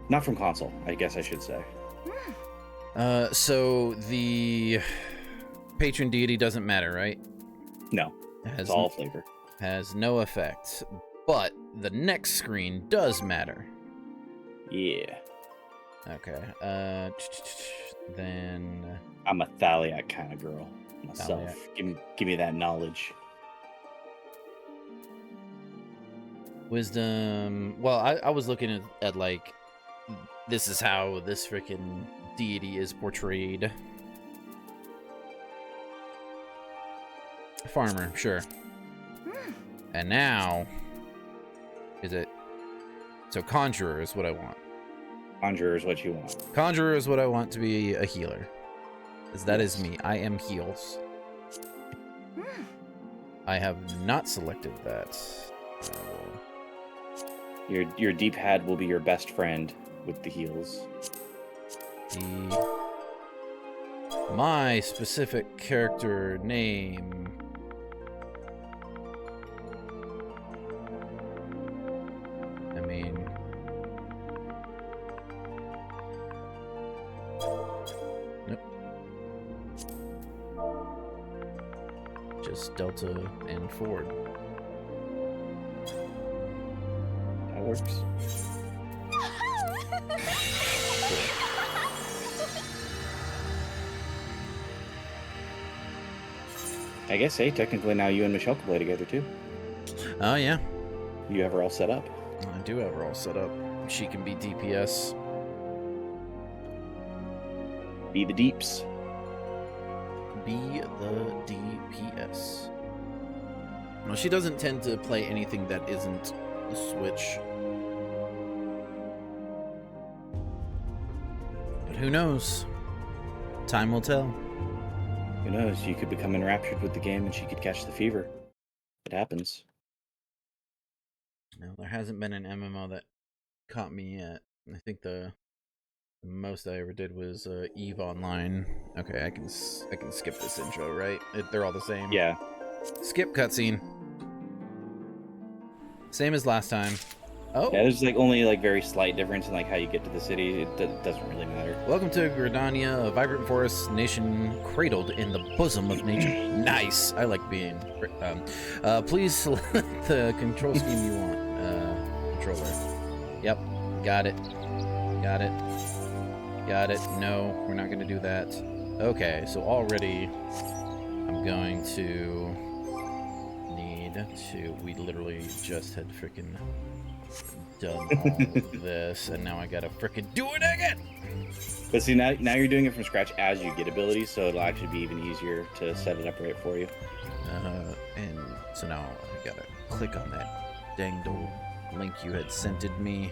Not from console, I guess I should say. So the patron deity doesn't matter, right? No, it's all flavor. Has no effect, but the next screen does matter. Yeah. Okay. Then I'm a Thaliac kind of girl myself. Give me that knowledge. Wisdom. Well, I was looking at like, this is how this freaking deity is portrayed. Farmer, sure. And now, is it? So conjurer is what I want. Conjurer is what you want. Conjurer is what I want to be a healer. Because that is me. I am heals. I have not selected that. Your D-pad will be your best friend with the heals. My specific character name. I mean, nope. Just Delta and Ford. That works. I guess, hey, technically now you and Michelle can play together too. Oh, yeah. You have her all set up. I do have her all set up. She can be DPS. Be the deeps. Be the DPS. Well, she doesn't tend to play anything that isn't the Switch. But who knows? Time will tell. Who knows? You could become enraptured with the game and she could catch the fever. It happens. No, there hasn't been an MMO that caught me yet. I think the most I ever did was EVE Online. Okay, I can skip this intro, right? They're all the same. Yeah. Skip cutscene. Same as last time. Oh. Yeah, there's like only like very slight difference in like how you get to the city. It doesn't really matter. Welcome to Gridania, a vibrant forest nation cradled in the bosom of nature. Nice. I like being. Please select the control scheme you want. Controller. Yep. Got it. Got it. Got it. No, we're not going to do that. Okay, so already I'm going to need to. We literally just had freaking done all of this, and now I gotta freaking do it again. But see, now you're doing it from scratch as you get abilities, so it'll actually be even easier to set it up right for you. And so now I gotta click on that danged old link you had sent me.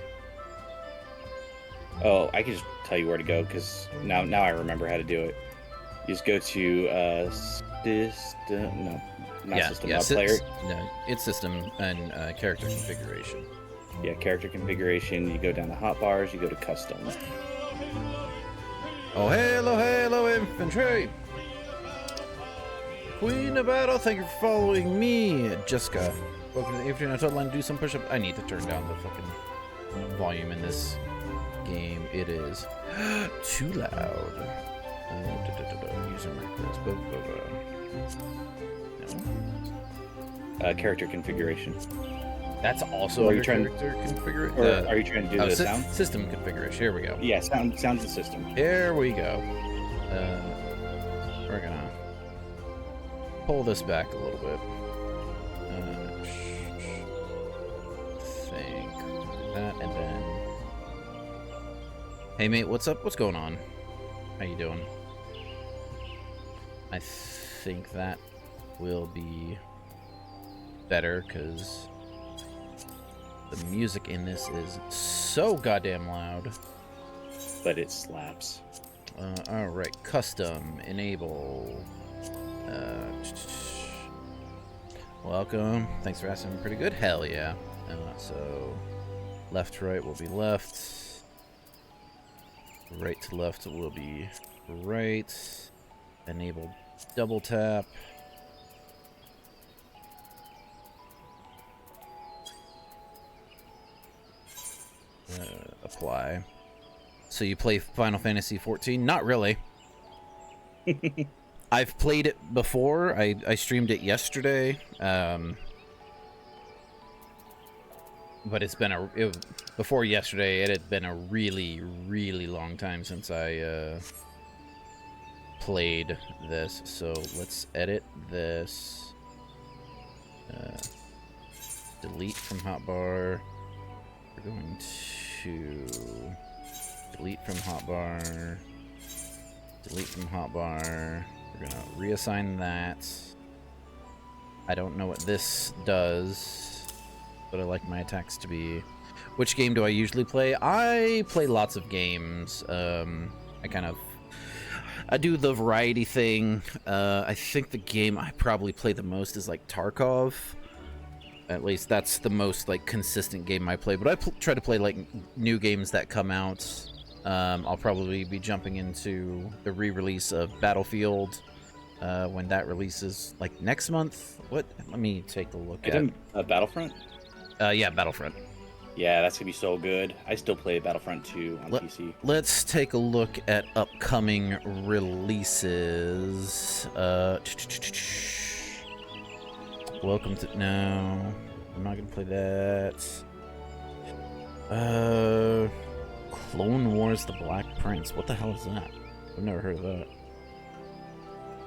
Oh, I can just tell you where to go because now I remember how to do it. You just go to system, player. No, it's system and character configuration. Yeah, character configuration. You go down to hotbars. You go to custom. Oh, hello, infantry! Queen of battle, thank you for following me, Jessica. Welcome to the infantry. Now, total line to do some push-up. I need to turn down the fucking volume in this game. It is too loud. User macros. No. Character configuration. That's also a character configuration. Or are you trying to do the sound? System configuration. Here we go. Yeah, sounds and system. Here we go. We're gonna pull this back a little bit. Think that, and then. Hey mate, what's up? What's going on? How you doing? I think that will be better because the music in this is so goddamn loud. But it slaps. Alright, custom, enable. Welcome. Thanks for asking. Pretty good. Hell yeah. So, left to right will be left. Right to left will be right. Enable double tap. Apply. So you play Final Fantasy 14? Not really. I've played it before. I streamed it yesterday. But it's been before yesterday. It had been a really, really long time since I played this. So let's edit this. Delete from hotbar. We're going to delete from hotbar. Delete from hotbar. We're gonna reassign that. I don't know what this does, but I like my attacks to be. Which game do I usually play? I play lots of games. I do the variety thing. I think the game I probably play the most is like Tarkov. At least that's the most like consistent game I play. But I try to play like new games that come out. I'll probably be jumping into the re-release of Battlefield when that releases like next month. What? Let me take a look at Battlefront. Yeah, Battlefront. Yeah, that's gonna be so good. I still play Battlefront 2 on PC. Let's take a look at upcoming releases. Welcome to... No, I'm not gonna play that. Clone Wars: The Black Prince. What the hell is that? I've never heard of that.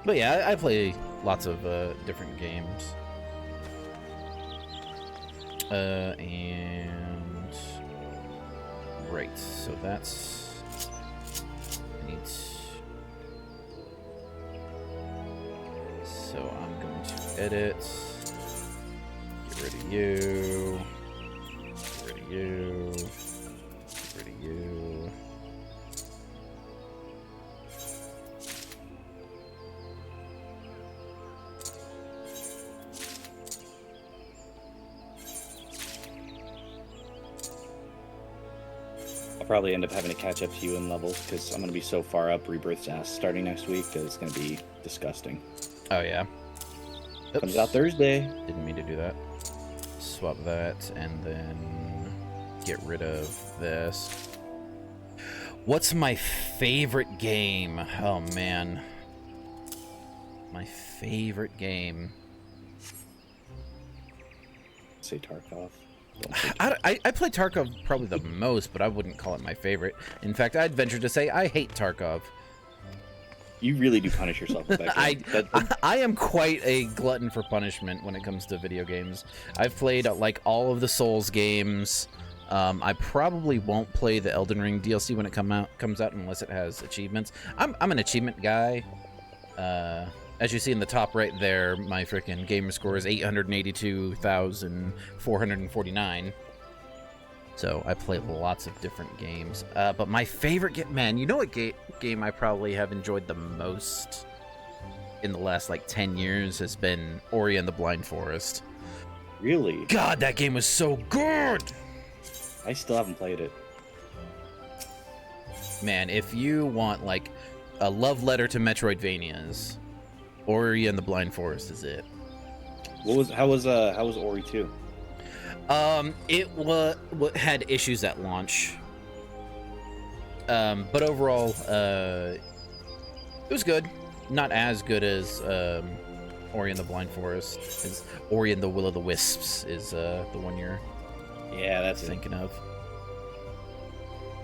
But yeah, I play lots of different games. And right, so that's neat. So I'm going to edit. Get rid of you. Get rid of you. Get rid of you. I'll probably end up having to catch up to you in levels because I'm going to be so far up Rebirth's ass starting next week that it's going to be disgusting. Oh, yeah. Oops. Comes out Thursday. Didn't mean to do that. Swap that and then get rid of this. What's my favorite game? Oh, man. My favorite game. Say Tarkov. I play Tarkov probably the most, but I wouldn't call it my favorite. In fact, I'd venture to say I hate Tarkov. You really do punish yourself with that game. I am quite a glutton for punishment when it comes to video games. I've played like all of the Souls games. I probably won't play the Elden Ring DLC when it comes out unless it has achievements. I'm an achievement guy. As you see in the top right there, my freaking gamer score is 882,449. So I play lots of different games. But my favorite game, man, you know what game I probably have enjoyed the most in the last like 10 years has been Ori and the Blind Forest. Really? God, that game was so good! I still haven't played it. Man, if you want like a love letter to Metroidvanias, Ori and the Blind Forest is it. How was Ori 2? It had issues at launch. But overall, it was good. Not as good as Ori and the Blind Forest. As Ori and the Will of the Wisps is the one you're thinking of.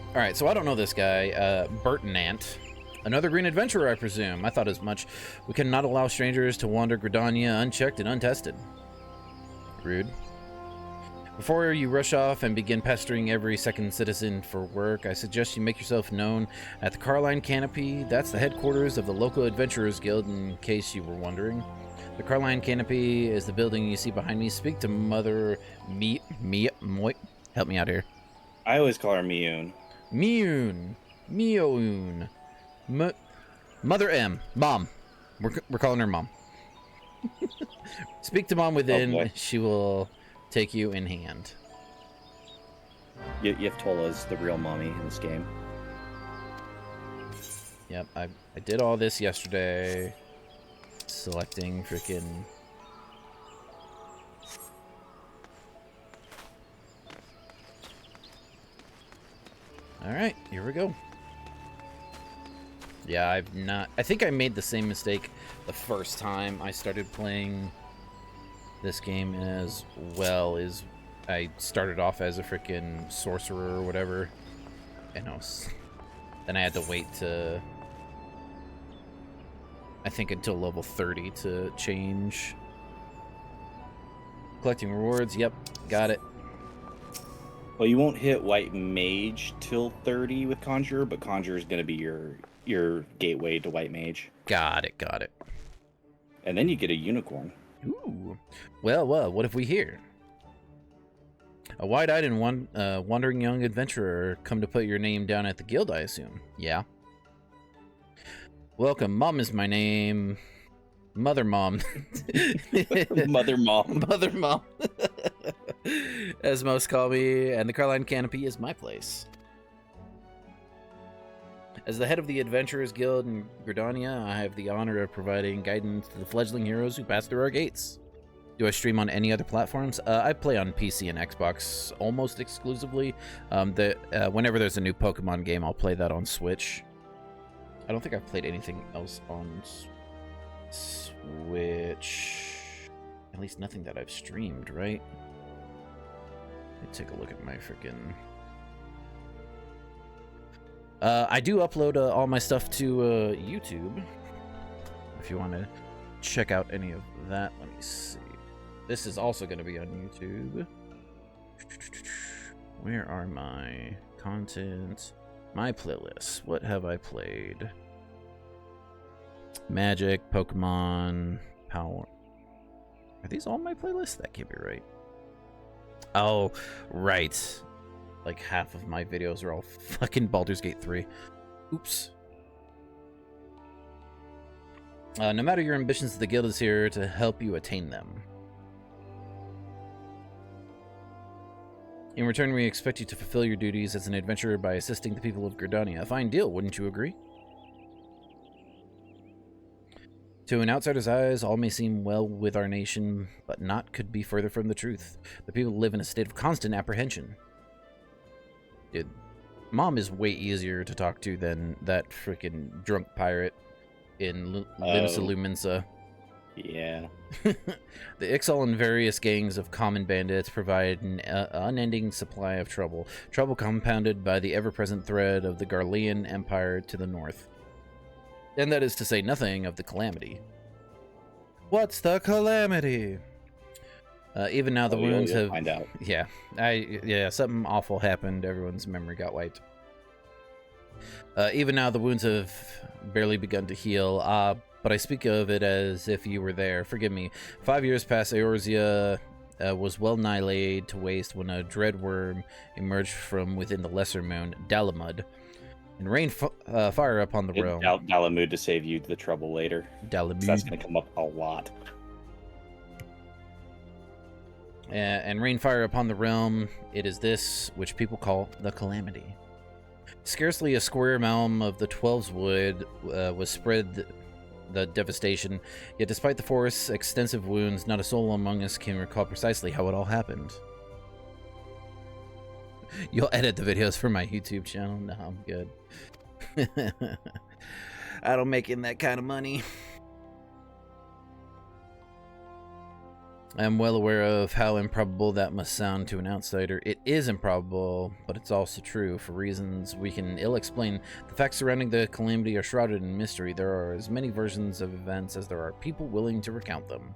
All right, so I don't know this guy, Burton Ant. Another green adventurer, I presume. I thought as much. We cannot allow strangers to wander Gridania unchecked and untested. Rude. Before you rush off and begin pestering every second citizen for work, I suggest you make yourself known at the Carline Canopy. That's the headquarters of the local Adventurers Guild, in case you were wondering. The Carline Canopy is the building you see behind me. Speak to Mother Moit. Help me out here. I always call her Mioun. Mioun. Mother M. Mom. We're calling her Mom. Speak to Mom within. Oh, she will take you in hand. Yevtola's the real mommy in this game. Yep, I did all this yesterday. Selecting freaking... Alright, here we go. Yeah, I've not. I think I made the same mistake the first time I started playing this game as well. Is I started off as a freaking sorcerer or whatever, and then I had to wait to, I think, until level 30 to change. Collecting rewards. Yep, got it. Well, you won't hit White Mage till 30 with Conjurer, but Conjurer is going to be your gateway to White Mage. Got it, got it. And then you get a Unicorn. Ooh. Well, what have we here? A wide-eyed and wandering young adventurer come to put your name down at the guild, I assume. Yeah. Welcome. Mom is my name. Mother Mom. Mother Mom. Mother Mom. As most call me, and the Carline Canopy is my place. As the head of the Adventurers Guild in Gridania, I have the honor of providing guidance to the fledgling heroes who pass through our gates. Do I stream on any other platforms? I play on PC and Xbox almost exclusively. Whenever there's a new Pokemon game, I'll play that on Switch. I don't think I've played anything else on Switch. At least nothing that I've streamed, right? Let me take a look at my freaking... I do upload all my stuff to YouTube. If you want to check out any of that, let me see. This is also going to be on YouTube. Where are my content? My playlists. What have I played? Magic, Pokemon, Power. Are these all my playlists? That can't be right. Oh, right. Like half of my videos are all fucking Baldur's Gate 3. Oops. No matter your ambitions, the guild is here to help you attain them. In return, we expect you to fulfill your duties as an adventurer by assisting the people of Gridania. A fine deal, wouldn't you agree? To an outsider's eyes, all may seem well with our nation, but naught could be further from the truth. The people live in a state of constant apprehension. Dude, Mom is way easier to talk to than that freaking drunk pirate in Limsa Lumensa. Yeah. The Ixal and various gangs of common bandits provide an unending supply of trouble. Trouble compounded by the ever-present threat of the Garlean Empire to the north. And that is to say nothing of the Calamity. What's the Calamity? Even now the wounds have... find out. Yeah, something awful happened. Everyone's memory got wiped. Even now the wounds have barely begun to heal. But I speak of it as if you were there. Forgive me. 5 years past, Eorzea was well nigh laid to waste when a dread worm emerged from within the lesser moon, Dalamud, and rained fire upon the realm. Dalamud to save you the trouble later. Dalamud. That's going to come up a lot. And rain fire upon the realm. It is this which people call the Calamity. Scarcely a square mile of the Twelves Wood was spread the devastation, yet despite the forest's extensive wounds, not a soul among us can recall precisely how it all happened. You'll edit the videos for my YouTube channel? No, I'm good. I don't make that kind of money. I'm well aware of how improbable that must sound to an outsider. It is improbable, but it's also true. For reasons we can ill explain, the facts surrounding the Calamity are shrouded in mystery. There are as many versions of events as there are people willing to recount them.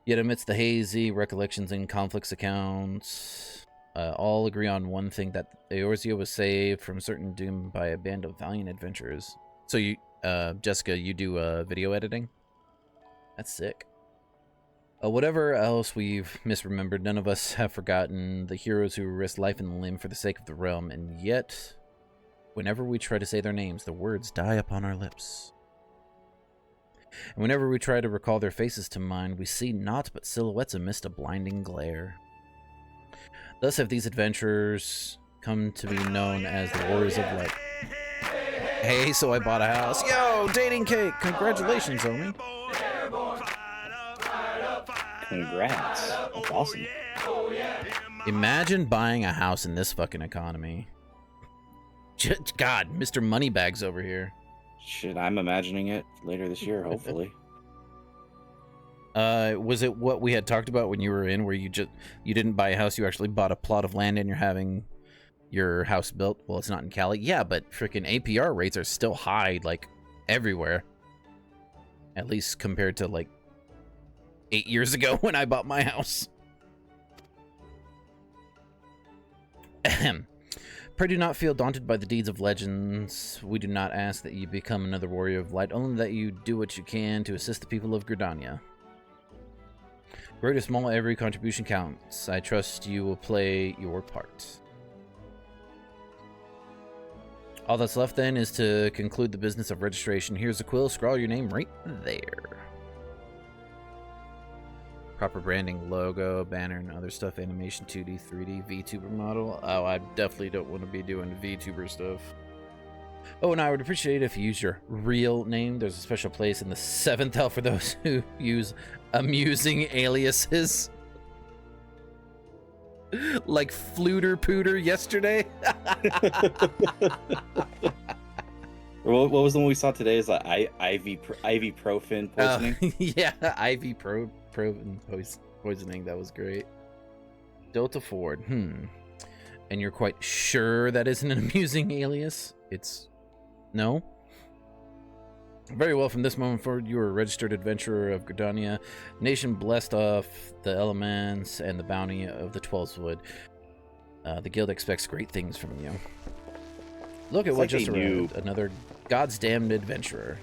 Yet amidst the hazy recollections and conflicts accounts, all agree on one thing, that Eorzea was saved from certain doom by a band of valiant adventurers. So you, Jessica, you do video editing? That's sick. Whatever else we've misremembered, none of us have forgotten the heroes who risked life and limb for the sake of the realm, and yet, whenever we try to say their names, the words die upon our lips. And whenever we try to recall their faces to mind, we see naught but silhouettes amidst a blinding glare. Thus have these adventurers come to be known as the Warriors of Light. Hey, so I bought a house. Yo, dating cake! Congratulations, homie. Congrats. That's awesome. Imagine buying a house in this fucking economy. God, Mr. Moneybags over here. Shit, I'm imagining it later this year, hopefully. Was it what we had talked about when you were in, where you didn't buy a house, you actually bought a plot of land and you're having your house built? Well, it's not in Cali. Yeah, but freaking APR rates are still high, like, everywhere. At least compared to, like, 8 years ago when I bought my house. Ahem. Pray do not feel daunted by the deeds of legends. We do not ask that you become another warrior of light, only that you do what you can to assist the people of Gridania. Great or small, every contribution counts. I trust you will play your part. All that's left then is to conclude the business of registration. Here's a quill. Scrawl your name right there. Proper branding, logo, banner, and other stuff. Animation, 2D, 3D, VTuber model. Oh, I definitely don't want to be doing VTuber stuff. Oh, and I would appreciate it if you use your real name. There's a special place in the 7th hell for those who use amusing aliases. Like Fluter Pooter yesterday. What was the one we saw today? Is like ibuprofen poisoning? Yeah, ibuprofen poisoning. That was great. Delta Ford. And you're quite sure that isn't an amusing alias? It's... No? Very well, from this moment forward, you are a registered adventurer of Gridania, nation blessed off the elements and the bounty of the 12's Wood. The guild expects great things from you. Look at what just arrived. Another God's damned adventurer.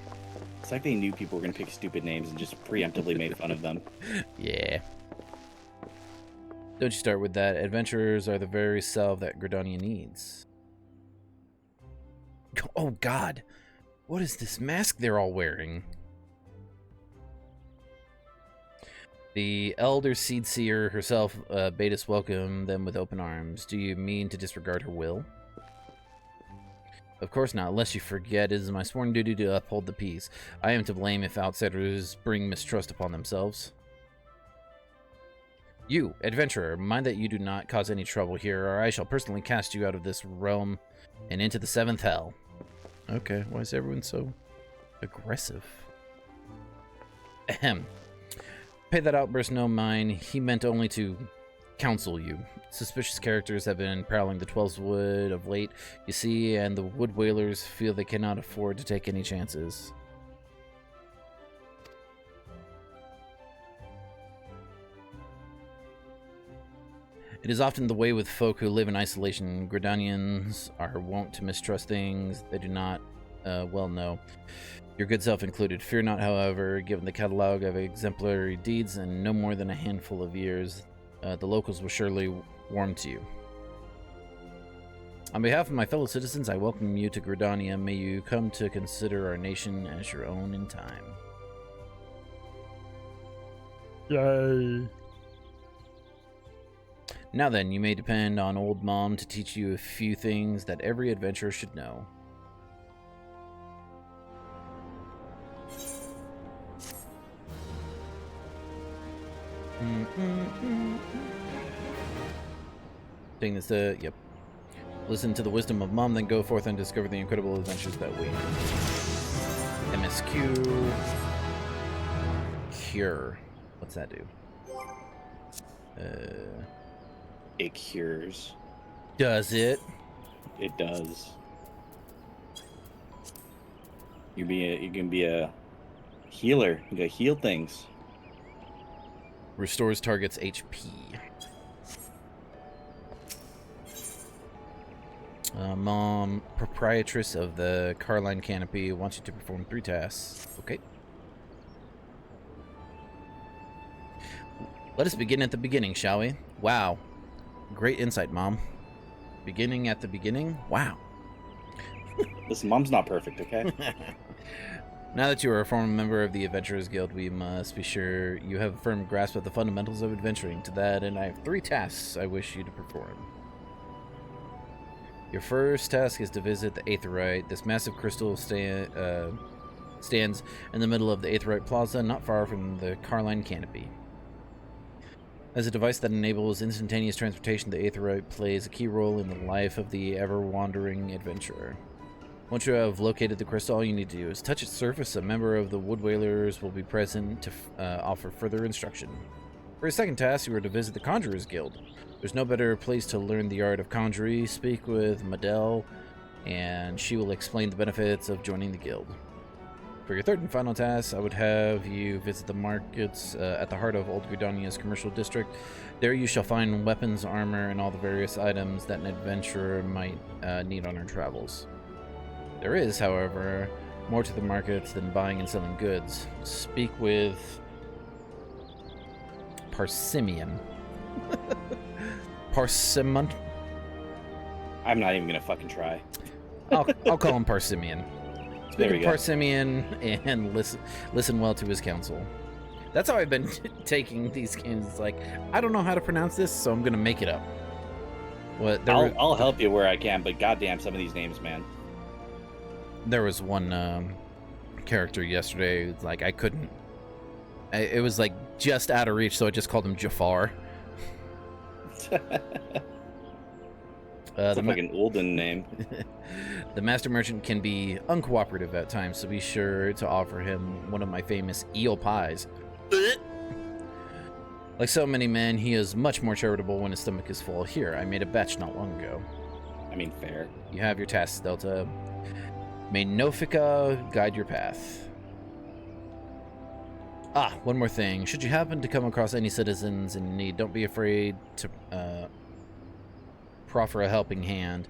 It's like they knew people were going to pick stupid names and just preemptively made fun of them. Yeah. Don't you start with that. Adventurers are the very self that Gridania needs. Oh, God. What is this mask they're all wearing? The Elder Seed Seer herself bade us welcome them with open arms. Do you mean to disregard her will? Of course not, unless you forget it is my sworn duty to uphold the peace. I am to blame if outsiders bring mistrust upon themselves. You, adventurer, mind that you do not cause any trouble here, or I shall personally cast you out of this realm and into the 7th hell. Okay, why is everyone so aggressive? Ahem. Pay that outburst no mind. He meant only to counsel you. Suspicious characters have been prowling the 12's Wood of late, you see, and the Wood Whalers feel they cannot afford to take any chances. It is often the way with folk who live in isolation. Gridanians are wont to mistrust things they do not well know. Your good self included. Fear not, however, given the catalog of exemplary deeds and no more than a handful of years, the locals will surely warm to you. On behalf of my fellow citizens, I welcome you to Gridania. May you come to consider our nation as your own in time. Yay. Now then, you may depend on Old Mom to teach you a few things that every adventurer should know. Thing that's yep. Listen to the wisdom of Mom, then go forth and discover the incredible adventures that wait. MSQ. Cure. What's that do? It cures. Does it? It does. You can be a healer. You can heal things. Restores target's HP. Mom, proprietress of the Carline Canopy, wants you to perform 3 tasks. Okay. Let us begin at the beginning, shall we? Wow. Great insight, Mom. Beginning at the beginning? Wow. Listen, Mom's not perfect, okay? Now that you are a former member of the Adventurers Guild, we must be sure you have a firm grasp of the fundamentals of adventuring. To that, and I have 3 tasks I wish you to perform. Your first task is to visit the Aetheryte. This massive crystal stands in the middle of the Aetheryte Plaza, not far from the Carline Canopy. As a device that enables instantaneous transportation, the Aetheryte plays a key role in the life of the ever-wandering adventurer. Once you have located the crystal, all you need to do is touch its surface. A member of the Wood Whalers will be present to offer further instruction. For your second task, you are to visit the Conjurer's Guild. There's no better place to learn the art of conjury. Speak with Madel, and she will explain the benefits of joining the guild. For your third and final task, I would have you visit the markets at the heart of Old Gridania's commercial district. There you shall find weapons, armor, and all the various items that an adventurer might need on her travels. There is, however, more to the markets than buying and selling goods. Speak with Parsimeon. Parsimon? I'm not even gonna fucking try. I'll call him Parsimeon. There we go. Parsimeon, and listen well to his counsel. That's how I've been taking these games. It's like, I don't know how to pronounce this, so I'm gonna make it up. I'll help you where I can, but goddamn, some of these names, man. There was one character yesterday, like I couldn't. It was like just out of reach, so I just called him Jafar. It's a fucking olden name. The master merchant can be uncooperative at times, so be sure to offer him one of my famous eel pies. Like so many men, he is much more charitable when his stomach is full. Here, I made a batch not long ago. I mean, fair. You have your tasks, Delta. May Nofika guide your path. Ah, one more thing. Should you happen to come across any citizens in need, don't be afraid to proffer a helping hand.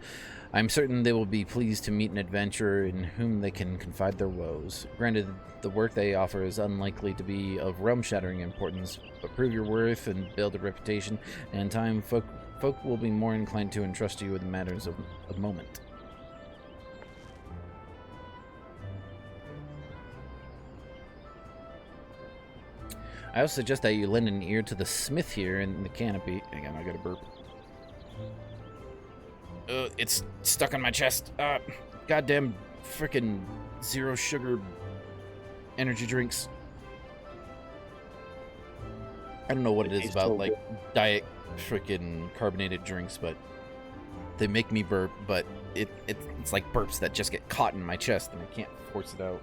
I'm certain they will be pleased to meet an adventurer in whom they can confide their woes. Granted, the work they offer is unlikely to be of realm-shattering importance, but prove your worth and build a reputation, and in time, folk will be more inclined to entrust you with matters of moment. I also suggest that you lend an ear to the smith here in the canopy. Hang on, I gotta burp. It's stuck on my chest. Goddamn frickin' zero sugar energy drinks. I don't know what it is about, like, diet frickin' carbonated drinks, but they make me burp, but it's like burps that just get caught in my chest and I can't force it out.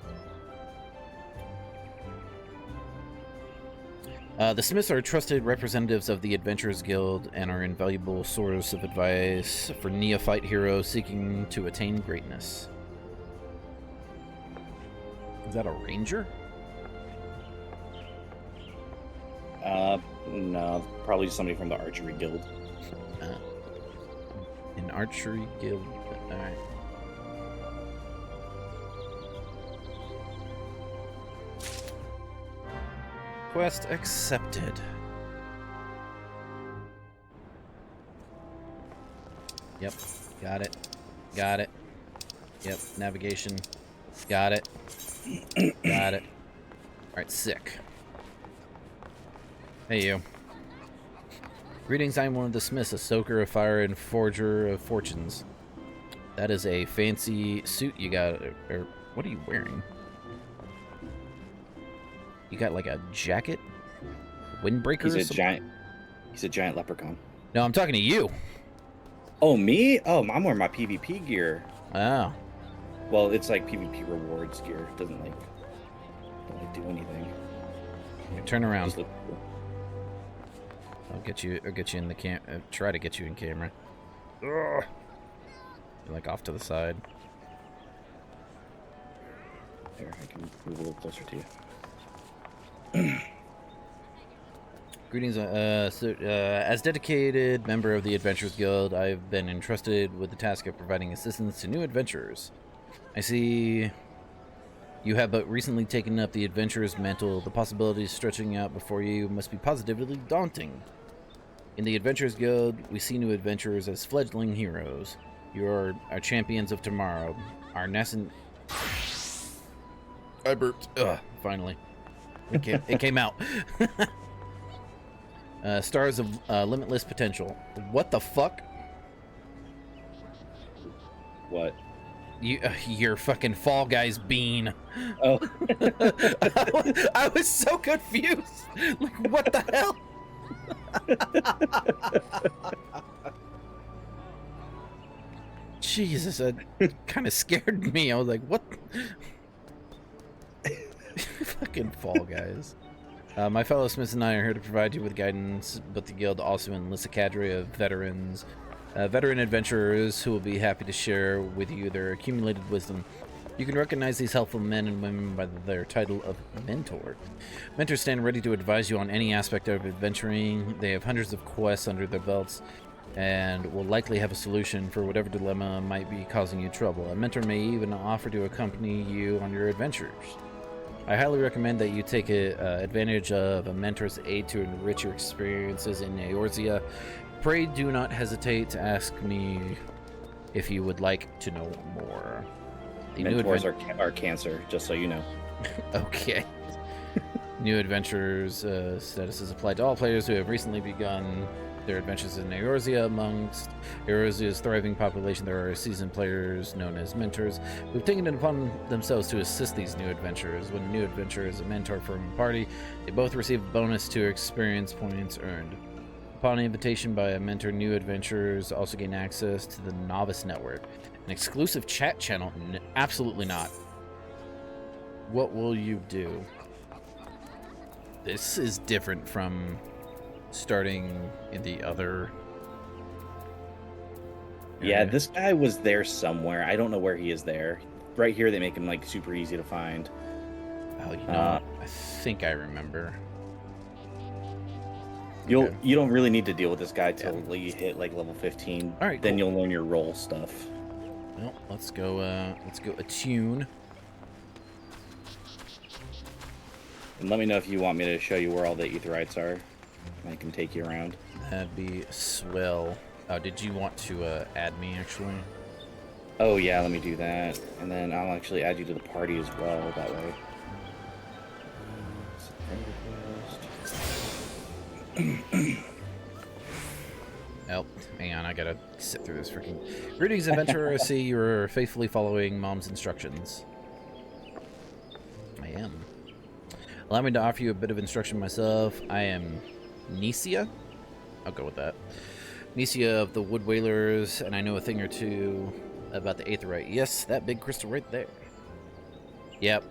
The Smiths are trusted representatives of the Adventurers Guild and are invaluable source of advice for neophyte heroes seeking to attain greatness. Is that a ranger? No, probably somebody from the archery guild. An archery guild? Alright. Quest accepted. Yep, got it. Got it. Yep, navigation. Got it. Got it. Alright, sick. Hey, you. Greetings, I'm one of the Smiths, a soaker of fire and forger of fortunes. That is a fancy suit you got, or what are you wearing? You got like a jacket? Windbreaker or something? He's a giant leprechaun. No, I'm talking to you. Oh, me? Oh, I'm wearing my PvP gear. Oh. Well, it's like PvP rewards gear. It doesn't like do anything. Turn around. Just look cool. I'll get you in the try to get you in camera. Ugh. You're like off to the side. There, I can move a little closer to you. Greetings, as dedicated member of the Adventurers Guild, I've been entrusted with the task of providing assistance to new adventurers. I see you have but recently taken up the adventurer's mantle. The possibilities stretching out before you must be positively daunting. In the Adventurers Guild, we see new adventurers as fledgling heroes. You are our champions of tomorrow. Our nascent... I burped. Ugh, finally. It came out. Stars of limitless potential. What the fuck? What? Your fucking Fall Guys bean. Oh. I was so confused. Like, what the hell? Jesus, that kind of scared me. I was like, what? Fucking Fall Guys. My fellow Smiths and I are here to provide you with guidance, but the guild also enlists a cadre of veterans, veteran adventurers who will be happy to share with you their accumulated wisdom. You can recognize these helpful men and women by their title of Mentor. Mentors stand ready to advise you on any aspect of adventuring. They have hundreds of quests under their belts and will likely have a solution for whatever dilemma might be causing you trouble. A mentor may even offer to accompany you on your adventures. I highly recommend that you take advantage of a mentor's aid to enrich your experiences in Eorzea. Pray do not hesitate to ask me if you would like to know more. The Mentors are cancer, just so you know. Okay. New adventures status is applied to all players who have recently begun their adventures in Eorzea. Amongst Eorzea's thriving population, there are seasoned players known as mentors who've taken it upon themselves to assist these new adventurers. When a new adventurer is a mentor from a party, they both receive a bonus to experience points earned. Upon invitation by a mentor, new adventurers also gain access to the Novice Network, an exclusive chat channel. Absolutely not. What will you do? This is different from starting in the other Yeah, area. this guy was there somewhere. I don't know where he is there. Right here, they make him like super easy to find. Oh, you know, I think I remember. Okay. You don't really need to deal with this guy till you hit like level 15. All right, then cool. you'll learn your role stuff. Well, let's go attune. And let me know if you want me to show you where all the Aetherites are. I can take you around. That'd be swell. Oh, did you want to add me actually? Oh yeah, let me do that. And then I'll actually add you to the party as well that way. Oh, hang on, I gotta sit through this freaking... Greetings, adventurer. I see you're faithfully following Mom's instructions. I am. Allow me to offer you a bit of instruction myself. I am Necia. I'll go with that. Necia of the Wood Whalers, and I know a thing or two about the Aetherite. Yes, that big crystal right there. Yep,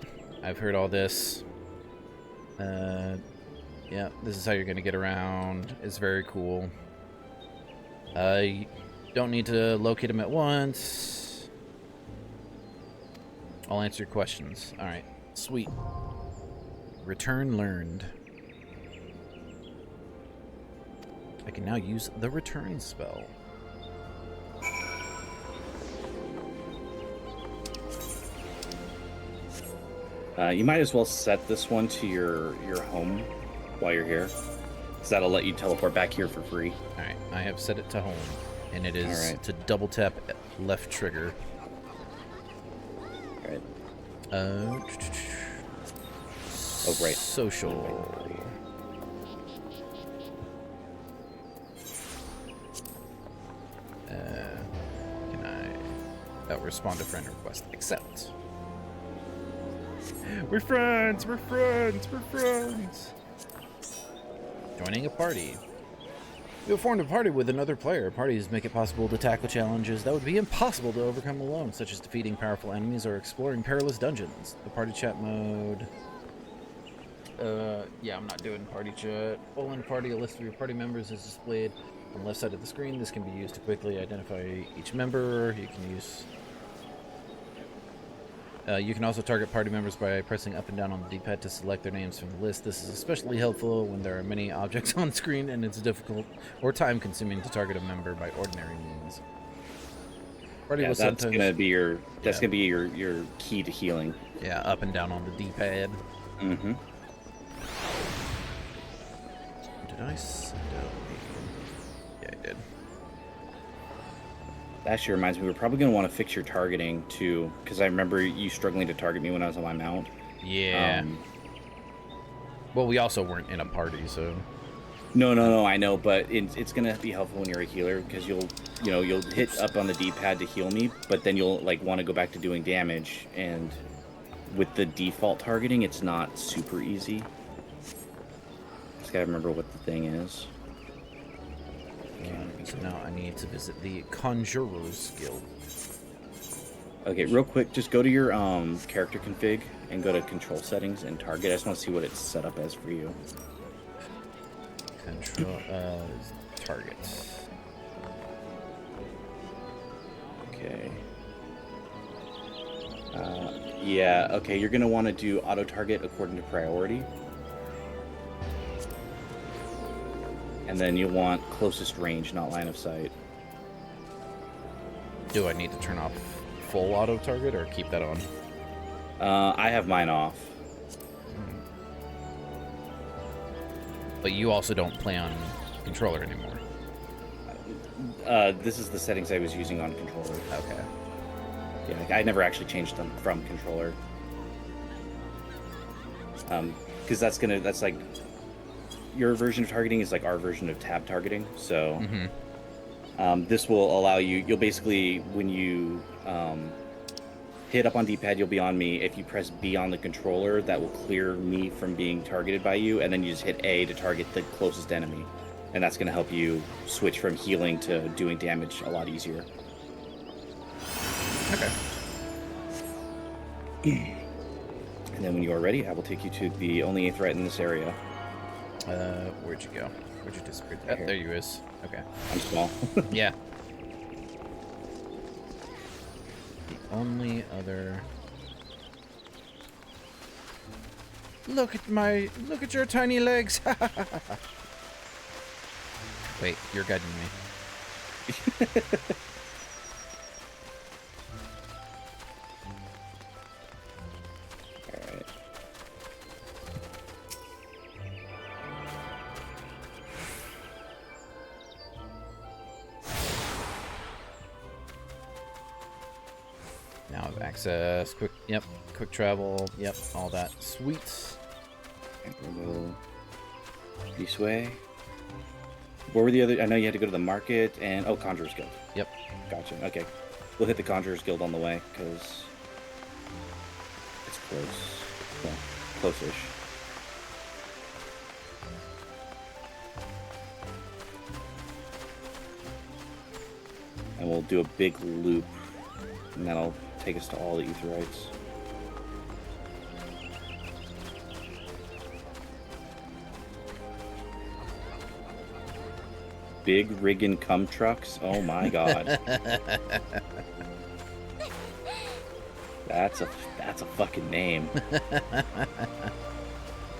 I've heard all this. Yeah, this is how you're gonna get around. It's very cool. You don't need to locate them at once. I'll answer your questions. Alright, sweet. Return learned. I can now use the return spell. You might as well set this one to your home while you're here, because that'll let you teleport back here for free. Alright, I have set it to home, and it is Alright. to double tap left trigger. Alright. Oh, right. Social. Can I respond to friend request? Accept. We're friends. We're friends. We're friends. Joining a party. You have formed a party with another player. Parties make it possible to tackle challenges that would be impossible to overcome alone, such as defeating powerful enemies or exploring perilous dungeons. The party chat mode. Yeah, I'm not doing party chat. Full in party, a list of your party members is displayed on the left side of the screen. This can be used to quickly identify each member. You can also target party members by pressing up and down on the D-pad to select their names from the list. This is especially helpful when there are many objects on screen and it's difficult or time-consuming to target a member by ordinary means. Party Yeah, will that's sometimes... gonna be your key to healing. Yeah, up and down on the D-pad. Mm-hmm. Did I send out the... Yeah, I did. That actually reminds me, we're probably going to want to fix your targeting too, because I remember you struggling to target me when I was on my mount. Yeah. Well, we also weren't in a party, so... No, I know, but it's going to be helpful when you're a healer, because you'll hit up on the D-pad to heal me, but then you'll like want to go back to doing damage, and with the default targeting, it's not super easy. Just gotta remember what the thing is. So now I need to visit the Conjurer's Guild. Okay, real quick, just go to your character config and go to control settings and target. I just want to see what it's set up as for you. Control target. Okay. Yeah, okay, you're going to want to do auto target according to priority. And then you'll want closest range, not line of sight. Do I need to turn off full auto target or keep that on? I have mine off. But you also don't play on controller anymore. This is the settings I was using on controller. Okay. Yeah, like, I never actually changed them from controller. Because that's like your version of targeting is like our version of tab targeting. So this will allow you. You'll basically, when you hit up on D-pad, you'll be on me. If you press B on the controller, that will clear me from being targeted by you, and then you just hit A to target the closest enemy, and that's going to help you switch from healing to doing damage a lot easier. Okay. And then when you are ready, I will take you to the only Aetheryte in this area. Where'd you go? Where'd you disappear? Right Oh, here. there you is. Okay. I'm small. Yeah. The only other. Look at your tiny legs. Wait, you're guiding me. Alright. Now I have access. Quick travel. Yep, all that. Sweet. And we'll go this way. What were the other? I know you had to go to the market and Conjurer's Guild. Yep. Gotcha. Okay, we'll hit the Conjurer's Guild on the way because it's close. Well, close-ish. And we'll do a big loop, and that'll take us to all the Aetherytes. Big rig and cum trucks. Oh my god. That's a fucking name. Let's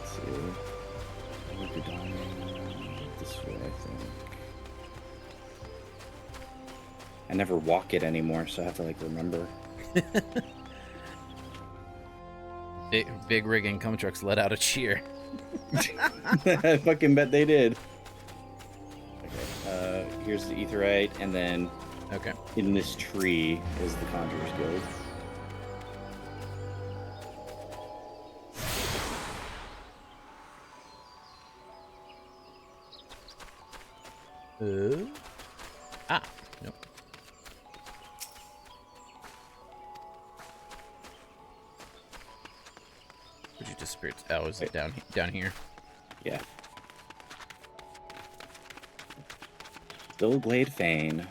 see. This way, I think. I never walk it anymore, so I have to like remember. Big rig and cum trucks let out a cheer. I fucking bet they did. Okay, here's the Aetheryte, and then Okay. in this tree is the Conjurer's Guild. Nope. Would you disappear? Oh, is it down here? Yeah. Still Glade Fane.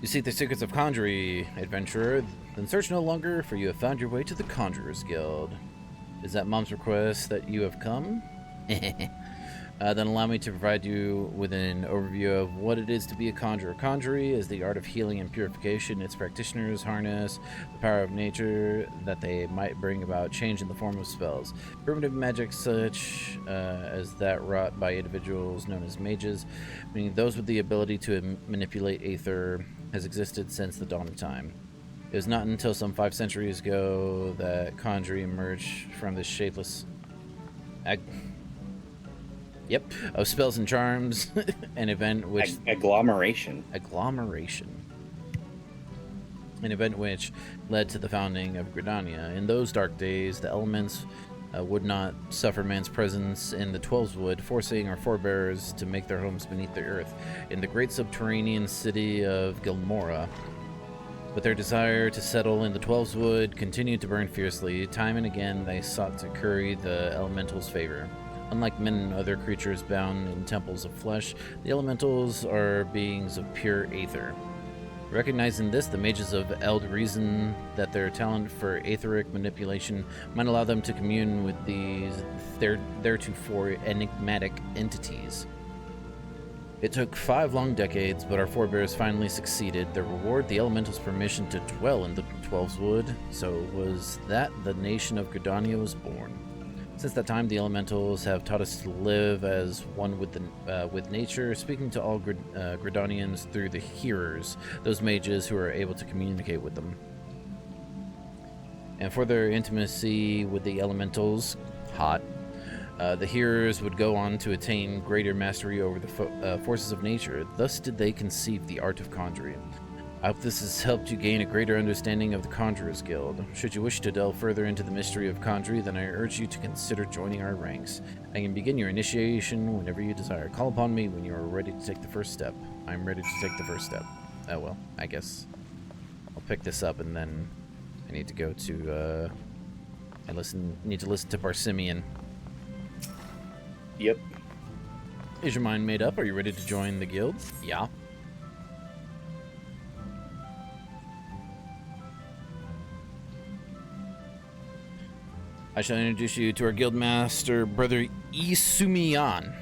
You seek the secrets of Conjury, adventurer. Then search no longer, for you have found your way to the Conjurer's Guild. Is that Mom's request that you have come? Then allow me to provide you with an overview of what it is to be a conjurer. Conjury is the art of healing and purification. Its practitioners harness the power of nature that they might bring about change in the form of spells. Primitive magic such as that wrought by individuals known as mages, meaning those with the ability to manipulate aether, has existed since the dawn of time. It was not until some 5 centuries ago that conjury emerged from this shapeless of spells and charms, an event which... Agglomeration. An event which led to the founding of Gridania. In those dark days, the elements would not suffer man's presence in the Twelves Wood, forcing our forebears to make their homes beneath the earth in the great subterranean city of Gilmora. But their desire to settle in the Twelves Wood continued to burn fiercely. Time and again, they sought to curry the elementals' favor. Unlike men and other creatures bound in temples of flesh, the elementals are beings of pure aether. Recognizing this, the mages of Eld reasoned that their talent for aetheric manipulation might allow them to commune with these theretofore enigmatic entities. It took 5 long decades, but our forebears finally succeeded. The reward, the elementals' permission to dwell in the Twelves Wood, so was that the nation of Gridania was born. Since that time, the elementals have taught us to live as one with nature, speaking to all Gridanians through the hearers, those mages who are able to communicate with them. And for their intimacy with the elementals, the hearers would go on to attain greater mastery over the forces of nature. Thus did they conceive the art of conjuring. I hope this has helped you gain a greater understanding of the Conjurers Guild. Should you wish to delve further into the mystery of conjuring, then I urge you to consider joining our ranks. I can begin your initiation whenever you desire. Call upon me when you are ready to take the first step. I'm ready to take the first step. Oh well, I guess I'll pick this up and then I need to go to need to listen to Barsimian. Yep. Is your mind made up? Are you ready to join the guild? Yeah. I shall introduce you to our guild master, Brother Isumiyan.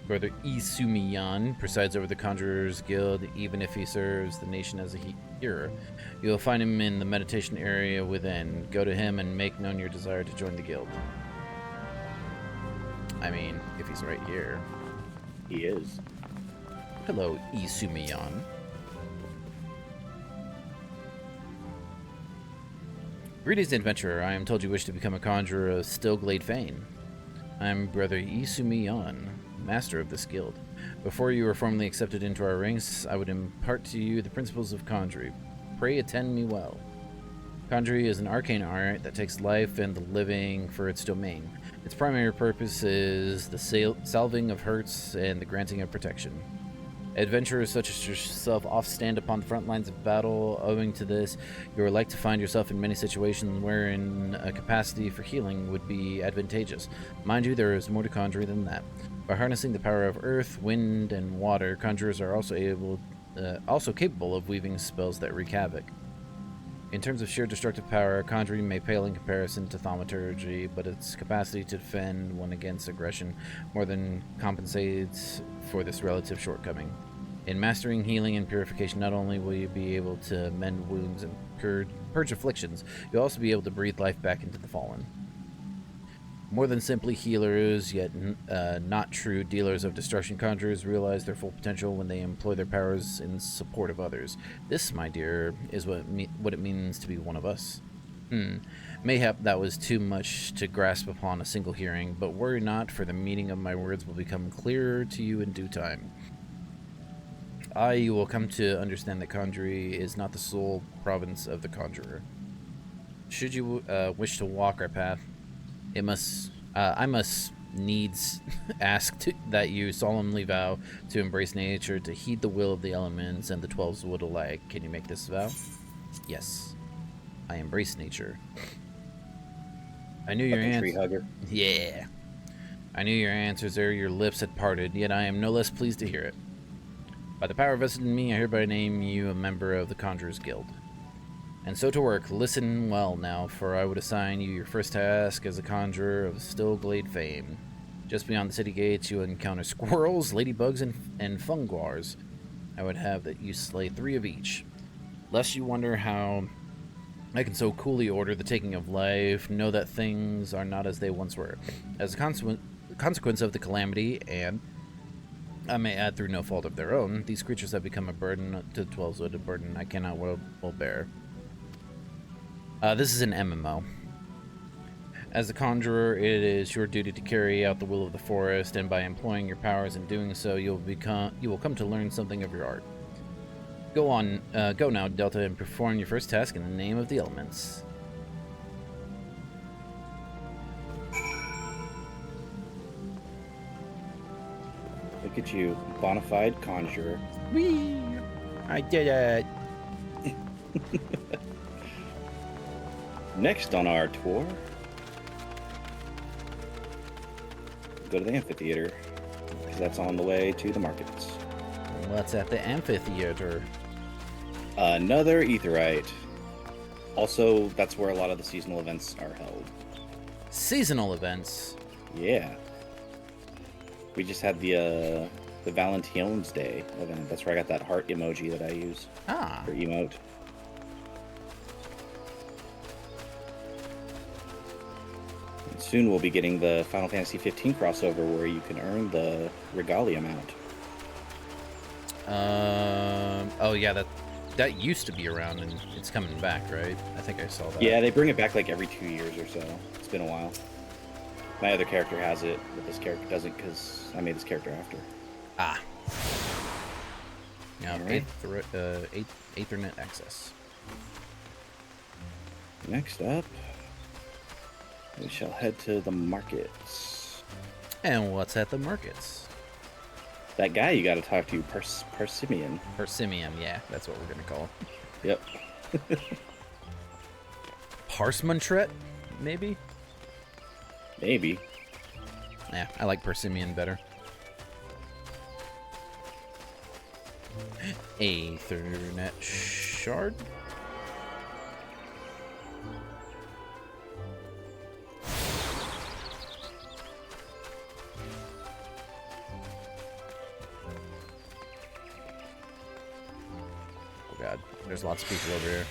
Brother Isumiyan presides over the Conjurers Guild, even if he serves the nation as a hearer. You will find him in the meditation area within. Go to him and make known your desire to join the guild. I mean, if he's right here. He is. Hello, Isumiyan. Greetings, adventurer. I am told you wish to become a conjurer of Stillglade fame. I am Brother Isumiyan, master of this guild. Before you are formally accepted into our ranks, I would impart to you the principles of conjuring. Pray attend me well. Conjuring is an arcane art that takes life and the living for its domain. Its primary purpose is the salving of hurts and the granting of protection. Adventurers such as yourself often stand upon the front lines of battle. Owing to this, you are like to find yourself in many situations wherein a capacity for healing would be advantageous. Mind you, there is more to conjuring than that. By harnessing the power of earth, wind, and water, conjurers are also capable of weaving spells that wreak havoc. In terms of sheer destructive power, conjuring may pale in comparison to thaumaturgy, but its capacity to defend one against aggression more than compensates for this relative shortcoming. In mastering healing and purification, not only will you be able to mend wounds and purge afflictions, you'll also be able to breathe life back into the fallen. More than simply healers, yet not true dealers of destruction, conjurers realize their full potential when they employ their powers in support of others. This, my dear, is what it means to be one of us. Mayhap that was too much to grasp upon a single hearing, but worry not, for the meaning of my words will become clearer to you in due time. You will come to understand that conjuring is not the sole province of the conjurer. Should you wish to walk our path, I must needs ask that you solemnly vow to embrace nature, to heed the will of the elements and the 12s wood alike. Can you make this vow? Yes. I embrace nature. I knew your tree hugger. Yeah. I knew your answers ere your lips had parted, yet I am no less pleased to hear it. By the power vested in me, I hereby name you a member of the Conjurers Guild. And so to work. Listen well now, for I would assign you your first task as a conjurer of Stillglade fame. Just beyond the city gates, you will encounter squirrels, ladybugs, and funguars. I would have that you slay 3 of each. Lest you wonder how I can so coolly order the taking of life, know that things are not as they once were. As a consequence of the calamity, and I may add through no fault of their own, these creatures have become a burden to the 12s wood, a burden I cannot well bear. This is an MMO. As a conjurer, it is your duty to carry out the will of the forest, and by employing your powers in doing so, you will come to learn something of your art. Go now, Delta, and perform your first task in the name of the elements. Look at you, bona fide conjurer. Whee! I did it. Next on our tour, go to the amphitheater, because that's on the way to the markets. What's at the amphitheater? Another Aetheryte. Also, that's where a lot of the seasonal events are held. Seasonal events? Yeah. We just had the Valentine's Day event. That's where I got that heart emoji that I use for emote. And soon we'll be getting the Final Fantasy 15 crossover where you can earn the Regalia mount. Oh yeah, that used to be around and it's coming back, right? I think I saw that. Yeah, they bring it back like every 2 years or so. It's been a while. My other character has it, but this character doesn't because I made this character after. Ah. Now, Right. Aethernet access. Next up, we shall head to the markets. And what's at the markets? That guy you got to talk to, Persimmon. Persimmon, yeah, that's what we're gonna call it. Yep. Parsimantret, maybe? Maybe. Yeah, I like Persimmon better. Aethernet shard? Oh god, there's lots of people over here.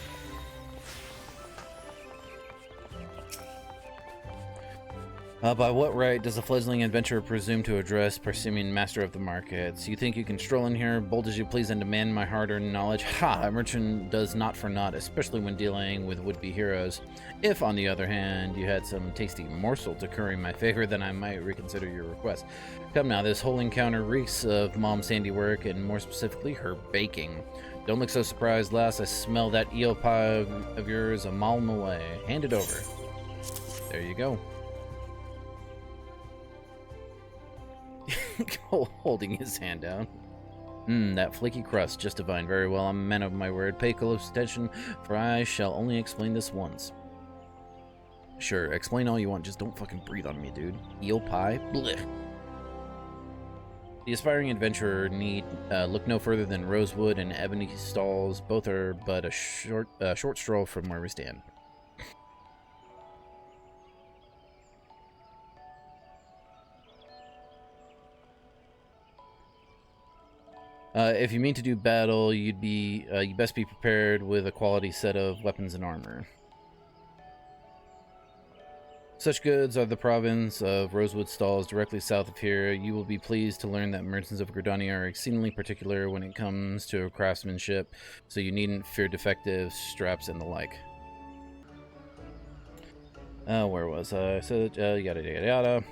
By what right does a fledgling adventurer presume to address Persimmon, master of the markets? You think you can stroll in here, bold as you please, and demand my hard-earned knowledge? Ha! A merchant does not for naught, especially when dealing with would-be heroes. If, on the other hand, you had some tasty morsel to curry my favor, then I might reconsider your request. Come now, this whole encounter reeks of Mom's handiwork, and more specifically, her baking. Don't look so surprised, lass. I smell that eel pie of yours a mile away. Hand it over. There you go. Holding his hand down. That flaky crust, just divine. Very well, I'm a man of my word. Pay close attention, for I shall only explain this once. Sure, explain all you want, just don't fucking breathe on me, dude. Eel pie? Blech. The aspiring adventurer need look no further than Rosewood and Ebony Stalls. Both are but a short stroll from where we stand. If you mean to do battle, you best be prepared with a quality set of weapons and armor. Such goods are the province of Rosewood Stalls, directly south of here. You will be pleased to learn that merchants of Gridania are exceedingly particular when it comes to craftsmanship, so you needn't fear defective straps and the like. Where was I? So, yada yada yada.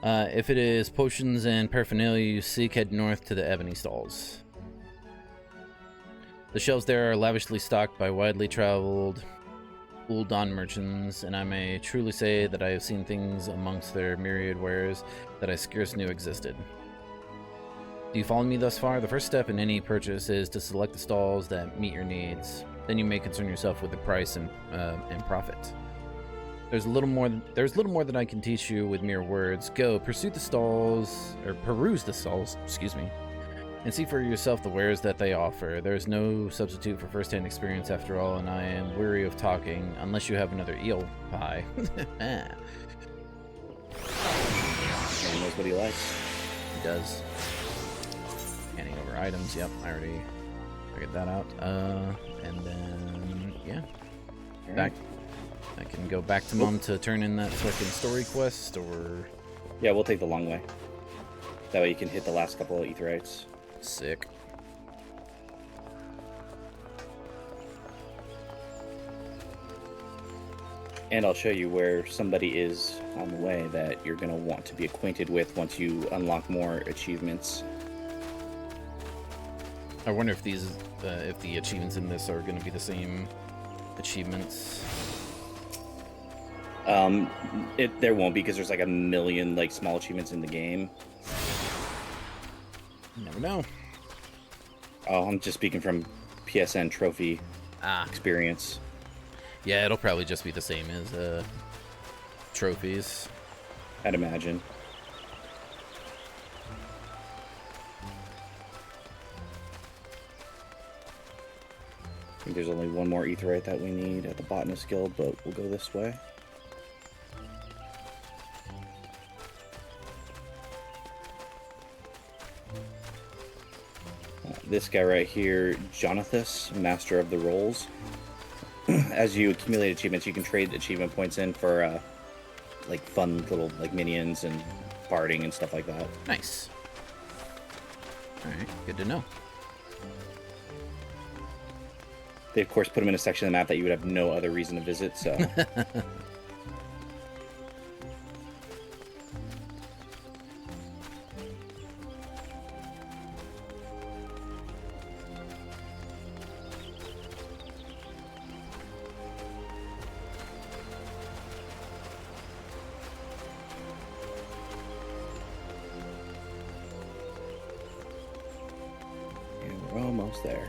If it is potions and paraphernalia you seek, head north to the Ebony Stalls. The shelves there are lavishly stocked by widely traveled Ul'Dan merchants, and I may truly say that I have seen things amongst their myriad wares that I scarce knew existed. Do you follow me thus far? The first step in any purchase is to select the stalls that meet your needs. Then you may concern yourself with the price and profit. There's little more that I can teach you with mere words. Go, peruse the stalls, excuse me, and see for yourself the wares that they offer. There is no substitute for first-hand experience after all, and I am weary of talking, unless you have another eel pie. Everyone knows what he likes. He does. Handing over items, yep, I already figured that out. And then, yeah, back. I can go back to Mom to turn in that fucking story quest, or... Yeah, we'll take the long way. That way you can hit the last couple of Aetherites. Sick. And I'll show you where somebody is on the way that you're going to want to be acquainted with once you unlock more achievements. I wonder if these, if the achievements in this are going to be the same achievements. There won't be, because there's like a million like small achievements in the game. You never know. Oh, I'm just speaking from PSN trophy Ah, experience. yeah, it'll probably just be the same as trophies. I'd imagine. I think there's only one more aetheryte that we need at the Botanist Guild, but we'll go this way. This guy right here, Jonathas, Master of the Rolls. As you accumulate achievements, you can trade achievement points in for like fun little like minions and barding and stuff like that. Nice. All right, good to know. They of course put them in a section of the map that you would have no other reason to visit, so yeah, we're almost there.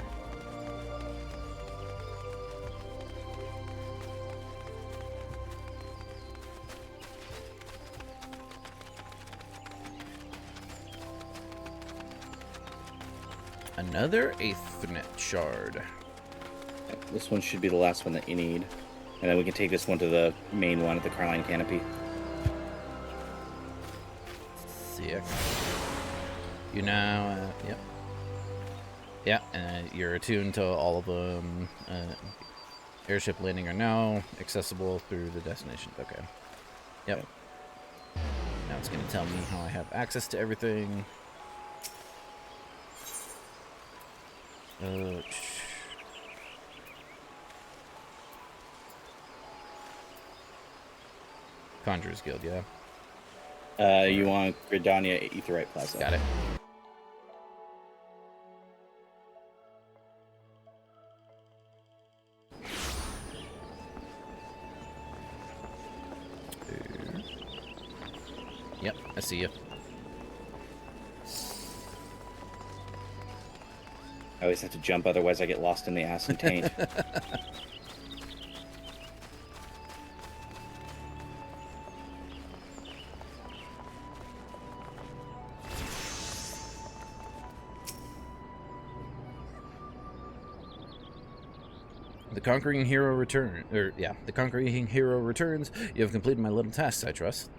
Another Aethernet shard. This one should be the last one that you need. And then we can take this one to the main one at the Carline Canopy. Sick. You now, yep. Yeah, you're attuned to all of them. Airship landing are now accessible through the destination. Okay. Yep. Now it's going to tell me how I have access to everything. Conjurer's Guild, yeah. You want Gridania Aetheryte Plaza. Got it. Yep, I see you. I always have to jump, otherwise I get lost in the ass and taint. The Conquering Hero the Conquering Hero returns. You have completed my little tasks, I trust.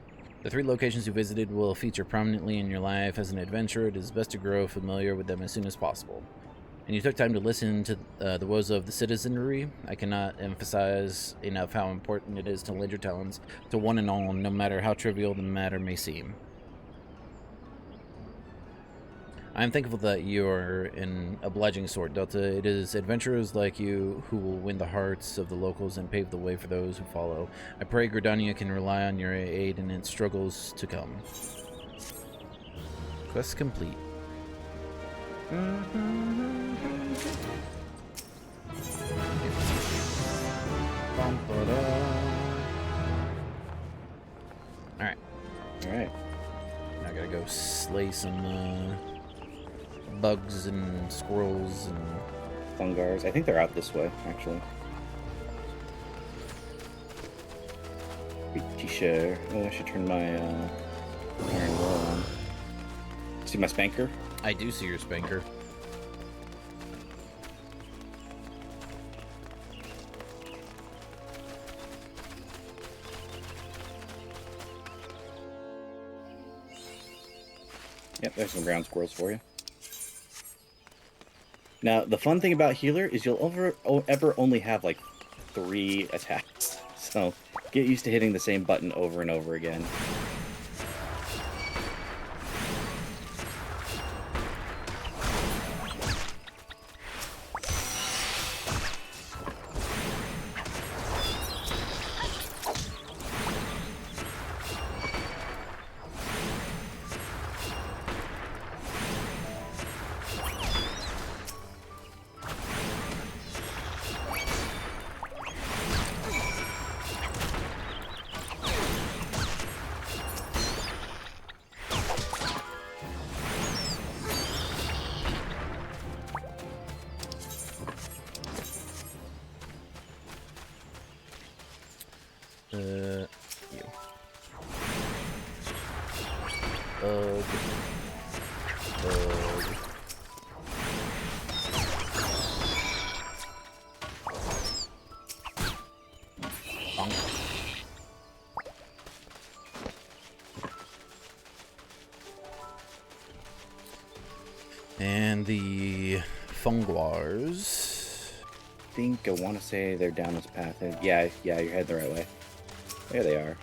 The 3 locations you visited will feature prominently in your life. As an adventurer, it is best to grow familiar with them as soon as possible. And you took time to listen to the woes of the citizenry. I cannot emphasize enough how important it is to lend your talents to one and all, no matter how trivial the matter may seem. I am thankful that you are an obliging sort, Delta. It is adventurers like you who will win the hearts of the locals and pave the way for those who follow. I pray Gridania can rely on your aid in its struggles to come. Quest complete. Alright. Alright. Now I gotta go slay some bugs and squirrels and Fungars. I think they're out this way, actually. Pretty sure. Oh, I should turn my iron wall on. See my spanker? I do see your spanker. Yep, there's some ground squirrels for you. Now, the fun thing about Healer is you'll ever only have like 3 attacks. So, get used to hitting the same button over and over again. You. Bonk. And the funguars. I think I want to say they're down this path. Yeah, you're heading the right way. There they are.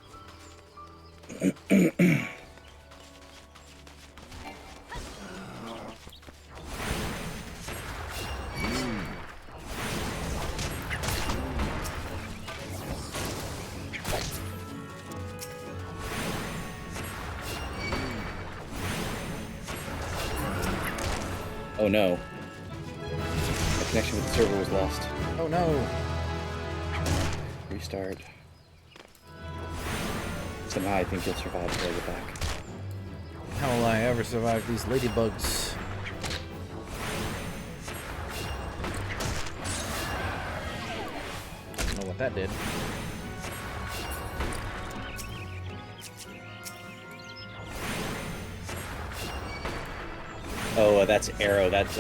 Oh no. The connection with the server was lost. Oh no! Restart. Somehow I think you'll survive until I get back. How will I ever survive these ladybugs? I don't know what that did. Oh, that's arrow. That's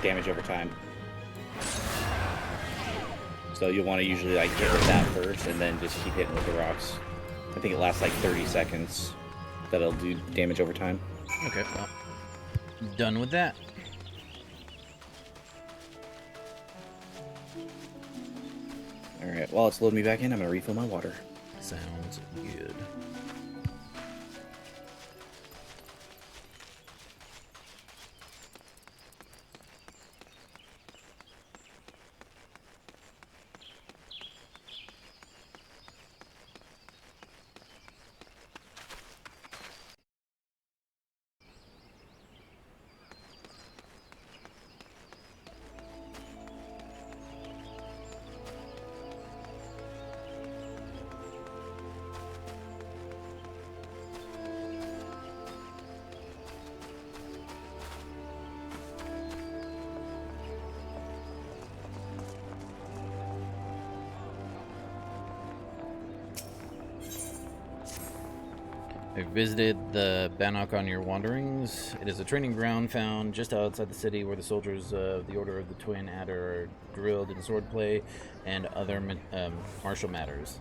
damage over time. So you'll want to usually like hit with that first, and then just keep hitting with the rocks. I think it lasts like 30 seconds. That'll do damage over time. Okay, well, done with that. All right. While it's loading me back in, I'm gonna refill my water. Sounds good. I visited the Bannock on your wanderings. It is a training ground found just outside the city where the soldiers of the Order of the Twin Adder are drilled in swordplay and other martial matters.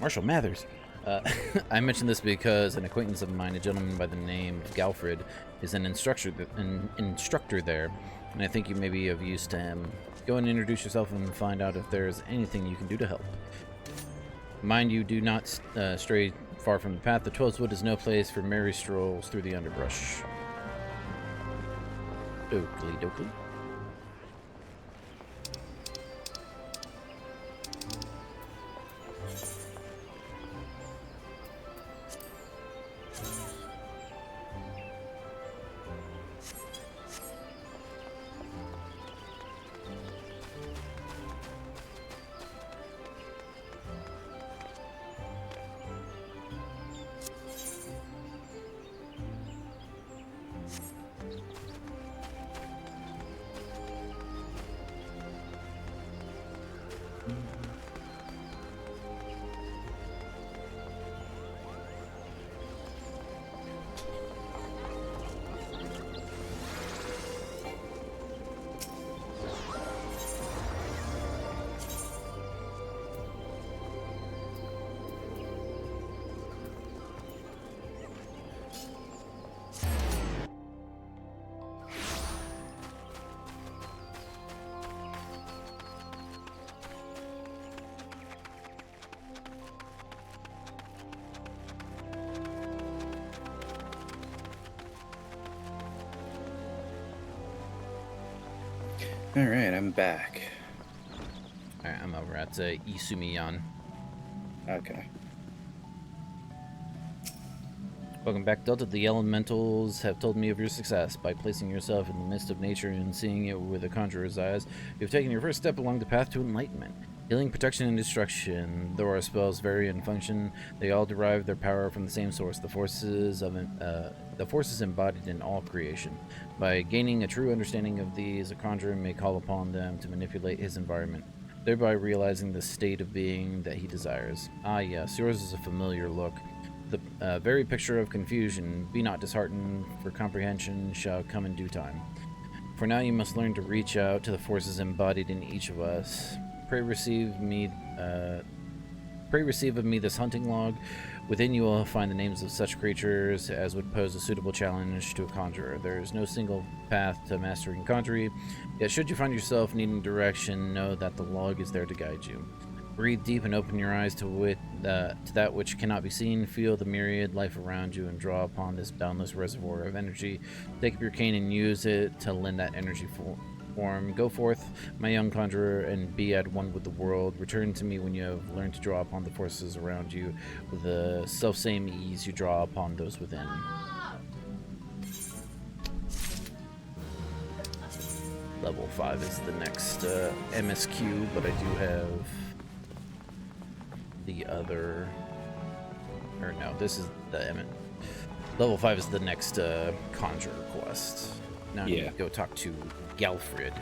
Martial Mathers? I mention this because an acquaintance of mine, a gentleman by the name of Galfred, is an instructor there, and I think you may be of use to him. Go and introduce yourself and find out if there's anything you can do to help. Mind you, do not stray far from the path. The 12's Wood is no place for merry strolls through the underbrush. Oakley dokley. Alright, I'm back. Alright, I'm over at Isumiyan. Okay. Welcome back, Delta. The elementals have told me of your success. By placing yourself in the midst of nature and seeing it with a conjurer's eyes, you have taken your first step along the path to enlightenment. Healing, protection, and destruction. Though our spells vary in function, they all derive their power from the same source, the forces embodied in all creation. By gaining a true understanding of these, a conjurer may call upon them to manipulate his environment. thereby realizing the state of being that he desires. Ah, yes, yours is a familiar look. The very picture of confusion. Be not disheartened, for comprehension shall come in due time. For now you must learn to reach out to the forces embodied in each of us. Pray receive of me this hunting log. Within you will find the names of such creatures as would pose a suitable challenge to a conjurer. There is no single path to mastering conjury, yet should you find yourself needing direction, know that the log is there to guide you. Breathe deep and open your eyes to that which cannot be seen. Feel the myriad life around you and draw upon this boundless reservoir of energy. Take up your cane and use it to lend that energy form. Go forth, my young conjurer, and be at one with the world. Return to me when you have learned to draw upon the forces around you with the self-same ease you draw upon those within. Level 5 is the next MSQ, but I do have the other, or no, this is the level 5 is the next conjurer quest. Now I need to go talk to Galfrid.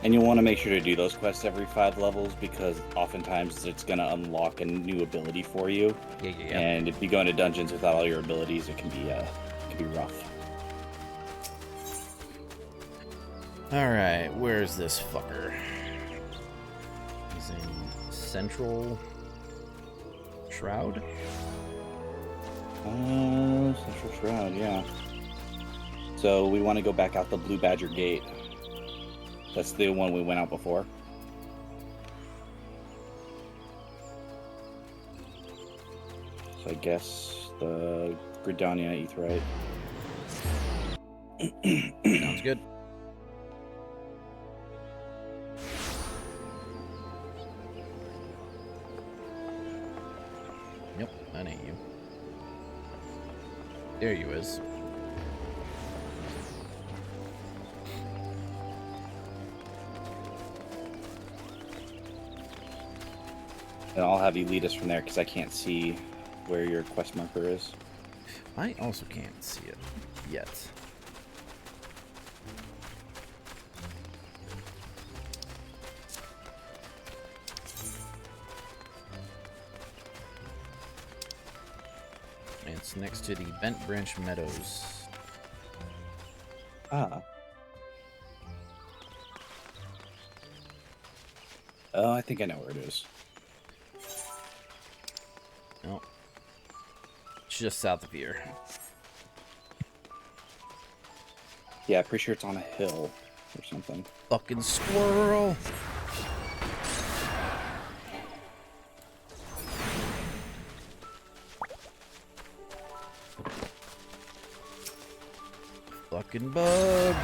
And you'll want to make sure to do those quests every 5 levels, because oftentimes it's going to unlock a new ability for you. Yeah. And if you go into dungeons without all your abilities, it can be rough. Alright, where's this fucker? He's in Central Shroud? Central Shroud, yeah. So we want to go back out the Blue Badger Gate. That's the one we went out before. So I guess the Gridania Aetheryte. Sounds good. Nope, that ain't you. There you is. And I'll have you lead us from there, because I can't see where your quest marker is. I also can't see it yet. It's next to the Bent Branch Meadows. Ah. Oh, I think I know where it is. No. It's just south of here. Yeah, pretty sure it's on a hill or something. Fucking squirrel! Fucking bug!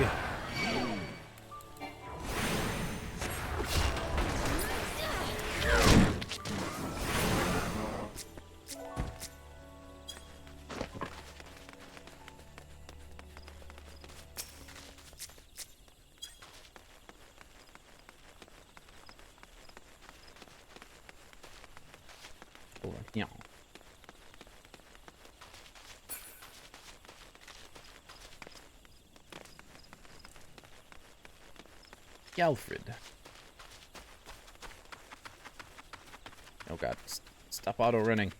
Yeah. Galfrid. Oh god, stop auto running.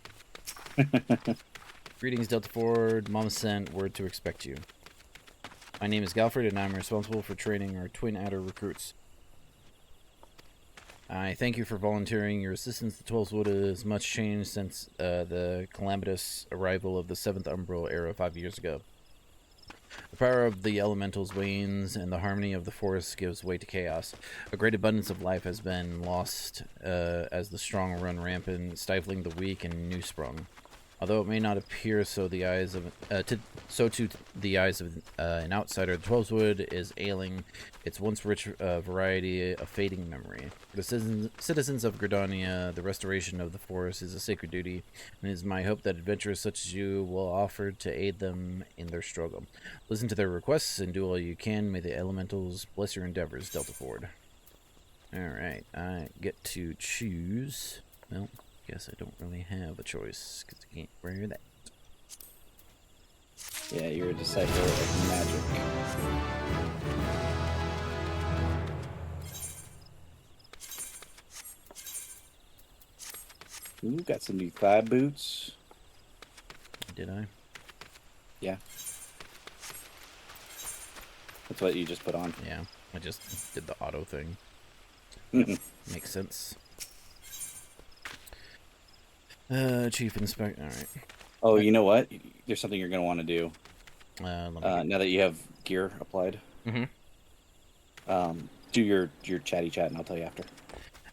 Greetings, Delta Ford. Mom sent word to expect you. My name is Galfrid, and I'm responsible for training our Twin Adder recruits. I thank you for volunteering your assistance. The 12th Wood has much changed since the calamitous arrival of the 7th Umbral era 5 years ago. The power of the elementals wanes, and the harmony of the forest gives way to chaos. A great abundance of life has been lost as the strong run rampant, stifling the weak and new sprung. Although it may not appear so, the eyes of to the eyes of an outsider, the 12th Wood is ailing, its once rich variety a fading memory. For the citizens of Gridania, the restoration of the forest is a sacred duty, and it is my hope that adventurers such as you will offer to aid them in their struggle. Listen to their requests and do all you can. May the elementals bless your endeavors, Delta Ford. Alright, I get to choose. Well, guess I don't really have a choice, because I can't wear that. Yeah, you're a disciple of magic. Ooh, got some new thigh boots. Did I? Yeah. That's what you just put on. Yeah, I just did the auto thing. Makes sense. Chief Inspector. All right. Oh, you know what? There's something you're gonna want to do. Let me Now that you have gear applied. Do your chatty chat, and I'll tell you after.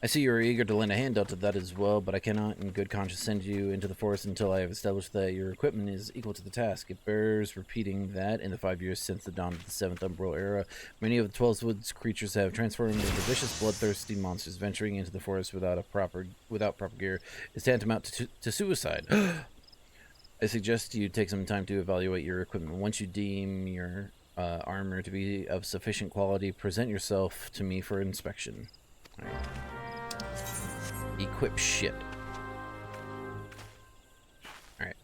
I see you are eager to lend a hand out to that as well, but I cannot in good conscience send you into the forest until I have established that your equipment is equal to the task. It bears repeating that in the 5 years since the dawn of the 7th Umbral Era, many of the 12 Woods creatures have transformed into vicious, bloodthirsty monsters. Venturing into the forest without proper gear is tantamount to suicide. I suggest you take some time to evaluate your equipment. Once you deem your armor to be of sufficient quality, present yourself to me for inspection. All right. Equip shit. All right.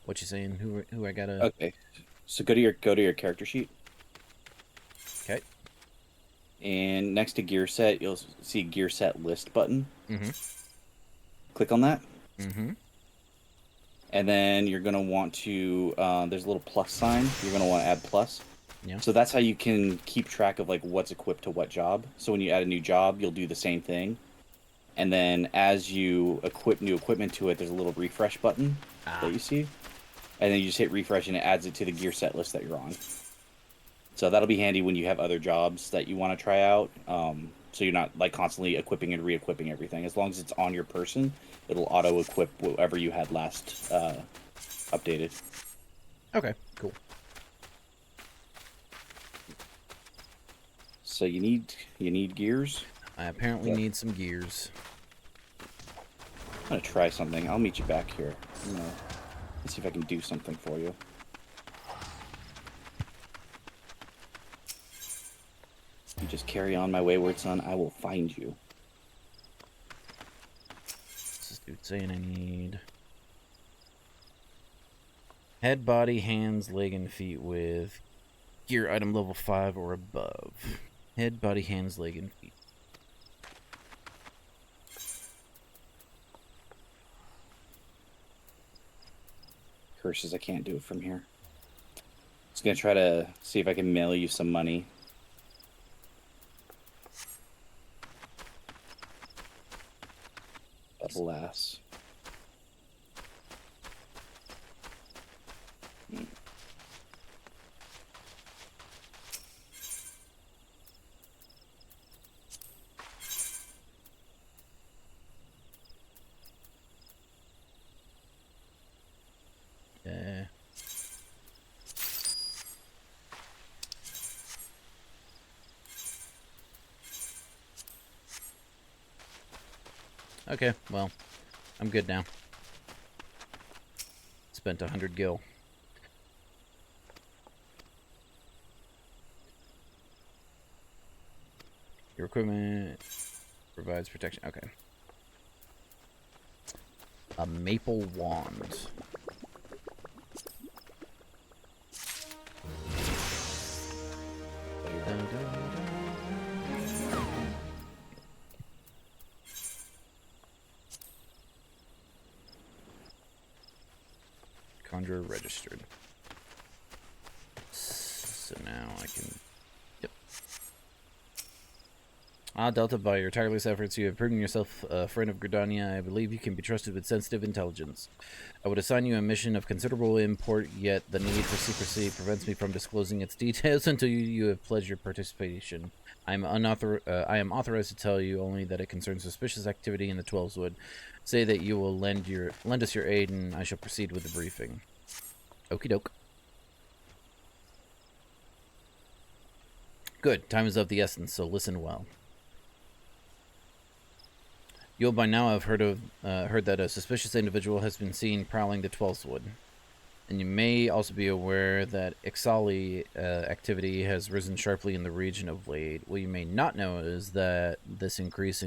What you saying? Who I gotta? Okay. So go to your character sheet. Okay. And next to gear set, you'll see gear set list button. Click on that. And then you're gonna want to. There's a little plus sign. You're gonna want to add plus. Yeah. So that's how you can keep track of like what's equipped to what job. So when you add a new job, you'll do the same thing. And then as you equip new equipment to it, there's a little refresh button that you see. And then you just hit refresh and it adds it to the gear set list that you're on. So that'll be handy when you have other jobs that you want to try out. So you're not like constantly equipping and re-equipping everything. As long as it's on your person, it'll auto-equip whatever you had last updated. Okay, cool. So you need gears. I apparently need some gears. I'm gonna try something. I'll meet you back here. Let's see if I can do something for you. You just carry on, my wayward son. I will find you. What's this dude saying I need? Head, body, hands, leg, and feet with gear item level 5 or above. Head, body, hands, leg, and feet. Curses, I can't do it from here. Just gonna try to see if I can mail you some money. But alas. Okay, well, I'm good now. Spent 100 gil. Your equipment provides protection. Okay. A maple wand. Conjurer registered. So now I can... Yep. Delta, by your tireless efforts, you have proven yourself a friend of Gridania. I believe you can be trusted with sensitive intelligence. I would assign you a mission of considerable import, yet the need for secrecy prevents me from disclosing its details until you have pledged your participation. I am authorized to tell you only that it concerns suspicious activity in the 12's Wood. Say that you will lend us your aid, and I shall proceed with the briefing. Okie doke. Good. Time is of the essence, so listen well. You'll by now have heard that a suspicious individual has been seen prowling the 12's Wood. And you may also be aware that Ixali activity has risen sharply in the region of late. What you may not know is that this increase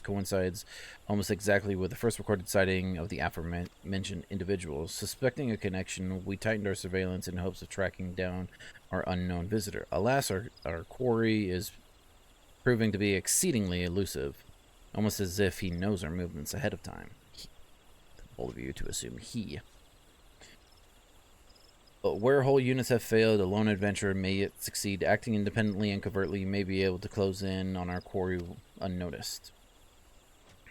coincides almost exactly with the first recorded sighting of the aforementioned individuals. Suspecting a connection, we tightened our surveillance in hopes of tracking down our unknown visitor. Alas, our quarry is proving to be exceedingly elusive, almost as if he knows our movements ahead of time. all of you to assume he. But where whole units have failed, a lone adventurer may yet succeed. Acting independently and covertly, you may be able to close in on our quarry unnoticed.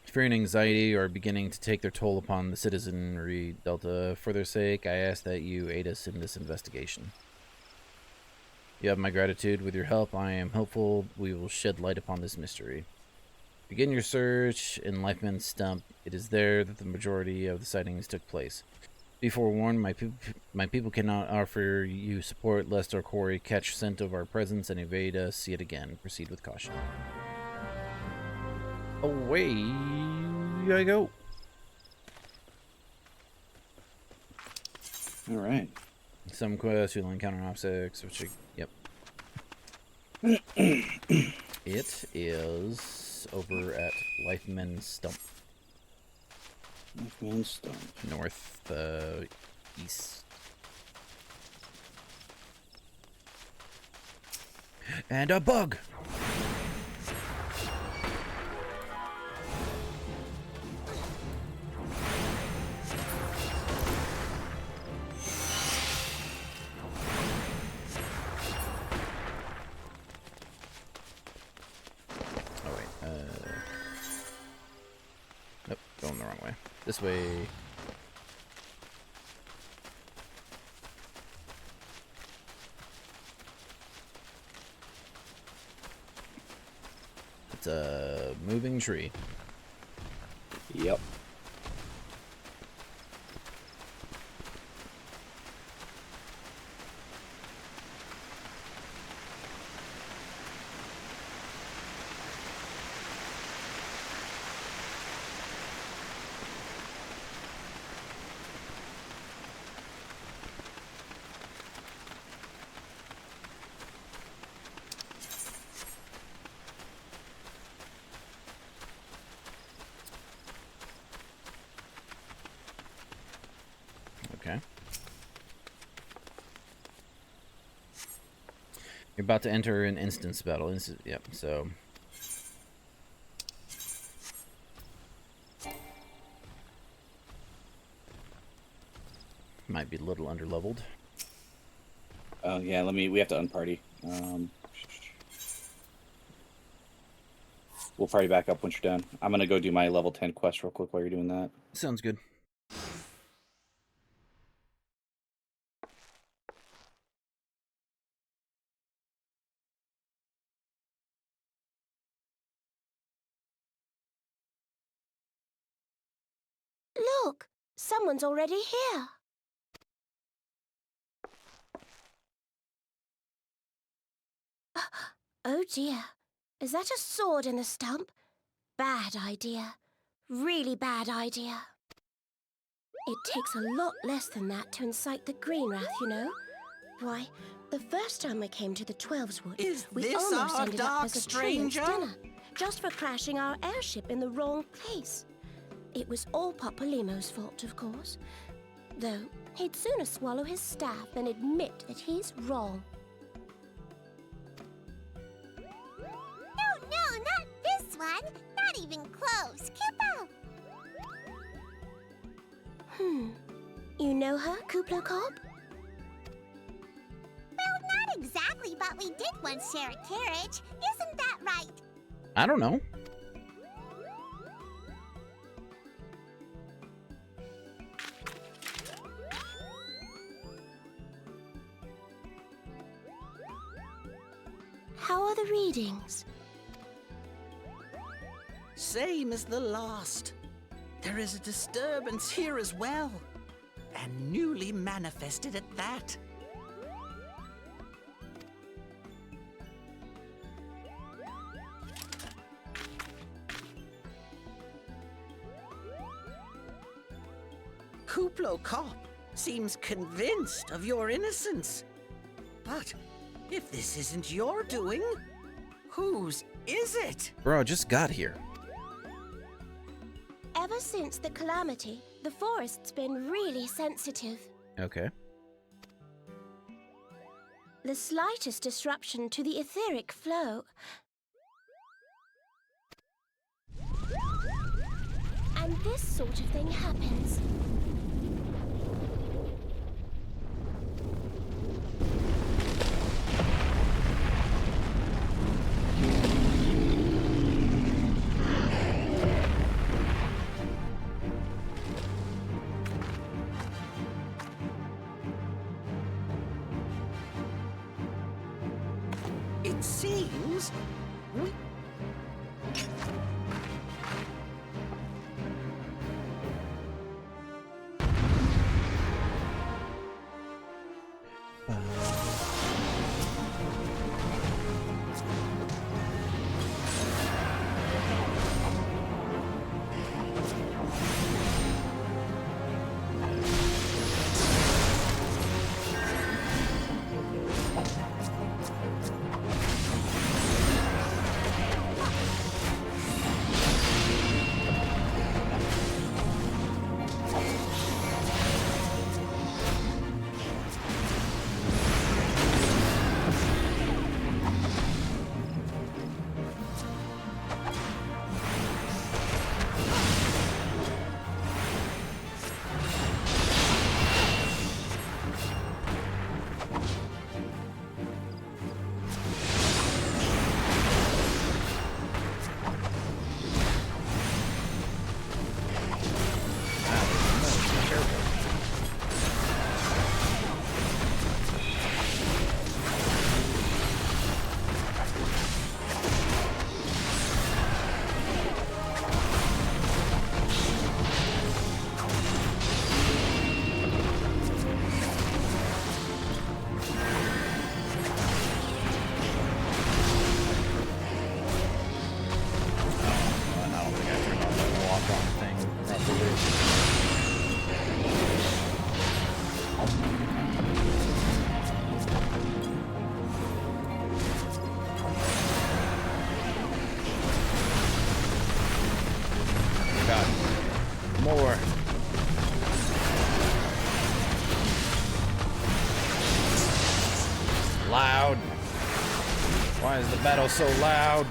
Fear and anxiety are beginning to take their toll upon the citizenry, Delta. For their sake, I ask that you aid us in this investigation. You have my gratitude. With your help, I am hopeful we will shed light upon this mystery. Begin your search in Lifeman's Stump. It is there that the majority of the sightings took place. Be forewarned, my people cannot offer you support lest our quarry catch scent of our presence and evade us yet again. Proceed with caution. Away I go. All right. Some quests you'll encounter obstacles, which yep. It is over at Lifeman's Stump. Lifeman's Stump. North, east. And a bug! Nope, going the wrong way. This way. It's a moving tree. Yep. Okay. You're about to enter an instance battle. Yep, so. Might be a little underleveled. Oh yeah, we have to unparty. We'll party back up once you're done. I'm gonna go do my level 10 quest real quick while you're doing that. Sounds good. Look, someone's already here. Oh dear, is that a sword in the stump? Bad idea. Really bad idea. It takes a lot less than that to incite the green wrath, you know. Why, the first time we came to the Twelves Wood, we almost ended up as a train's dinner, just for crashing our airship in the wrong place. It was all Papolimo's fault, of course. Though, he'd sooner swallow his staff than admit that he's wrong. No, not this one. Not even close. Kupo! You know her, Kuplo Cobb? Well, not exactly, but we did once share a carriage. Isn't that right? I don't know. How are the readings? Same as the last. There is a disturbance here as well. And newly manifested at that. Kuplo Kopp seems convinced of your innocence. But if this isn't your doing, whose is it? Bro, I just got here. Ever since the calamity, the forest's been really sensitive. Okay. The slightest disruption to the etheric flow. And this sort of thing happens. It seems we... More. Loud. Why is the battle so loud?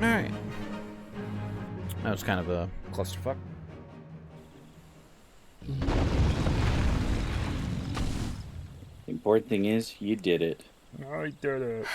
Alright. That was kind of a clusterfuck. The important thing is, you did it. I did it.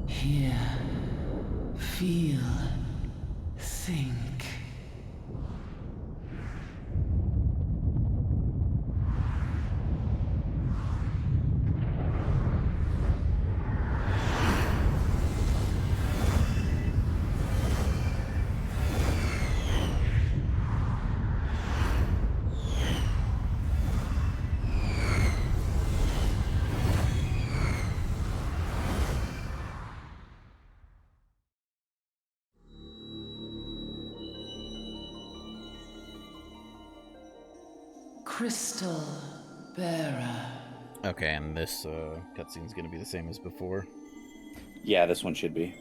Hear, feel, think. Crystal Bearer. Okay, and this cutscene's gonna be the same as before. Yeah, this one should be.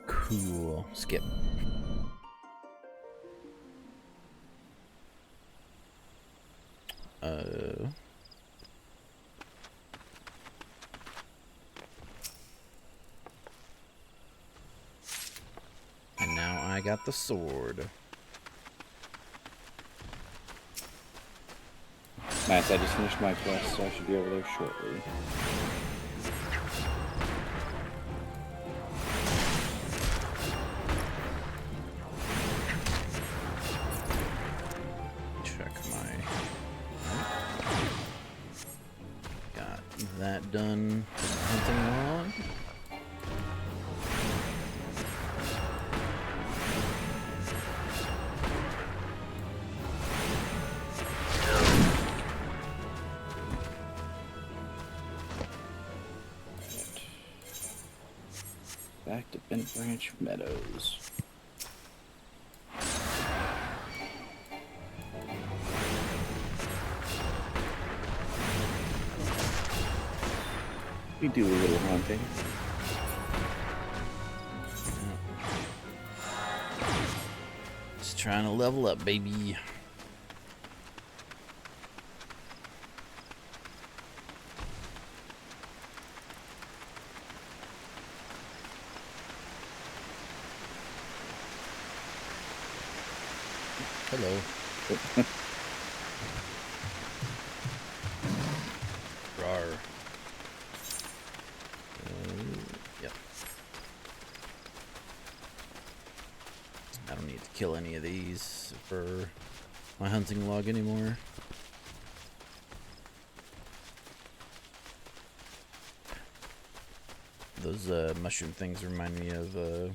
Cool. Skip. And now I got the sword. Nice, I just finished my quest, so I should be over there shortly. Check my... Got that done. Hunting log. Back to Bent Branch Meadows. We do a little hunting. Just trying to level up, baby. Hello. Rawr. Yep. I don't need to kill any of these for my hunting log anymore. Those mushroom things remind me of the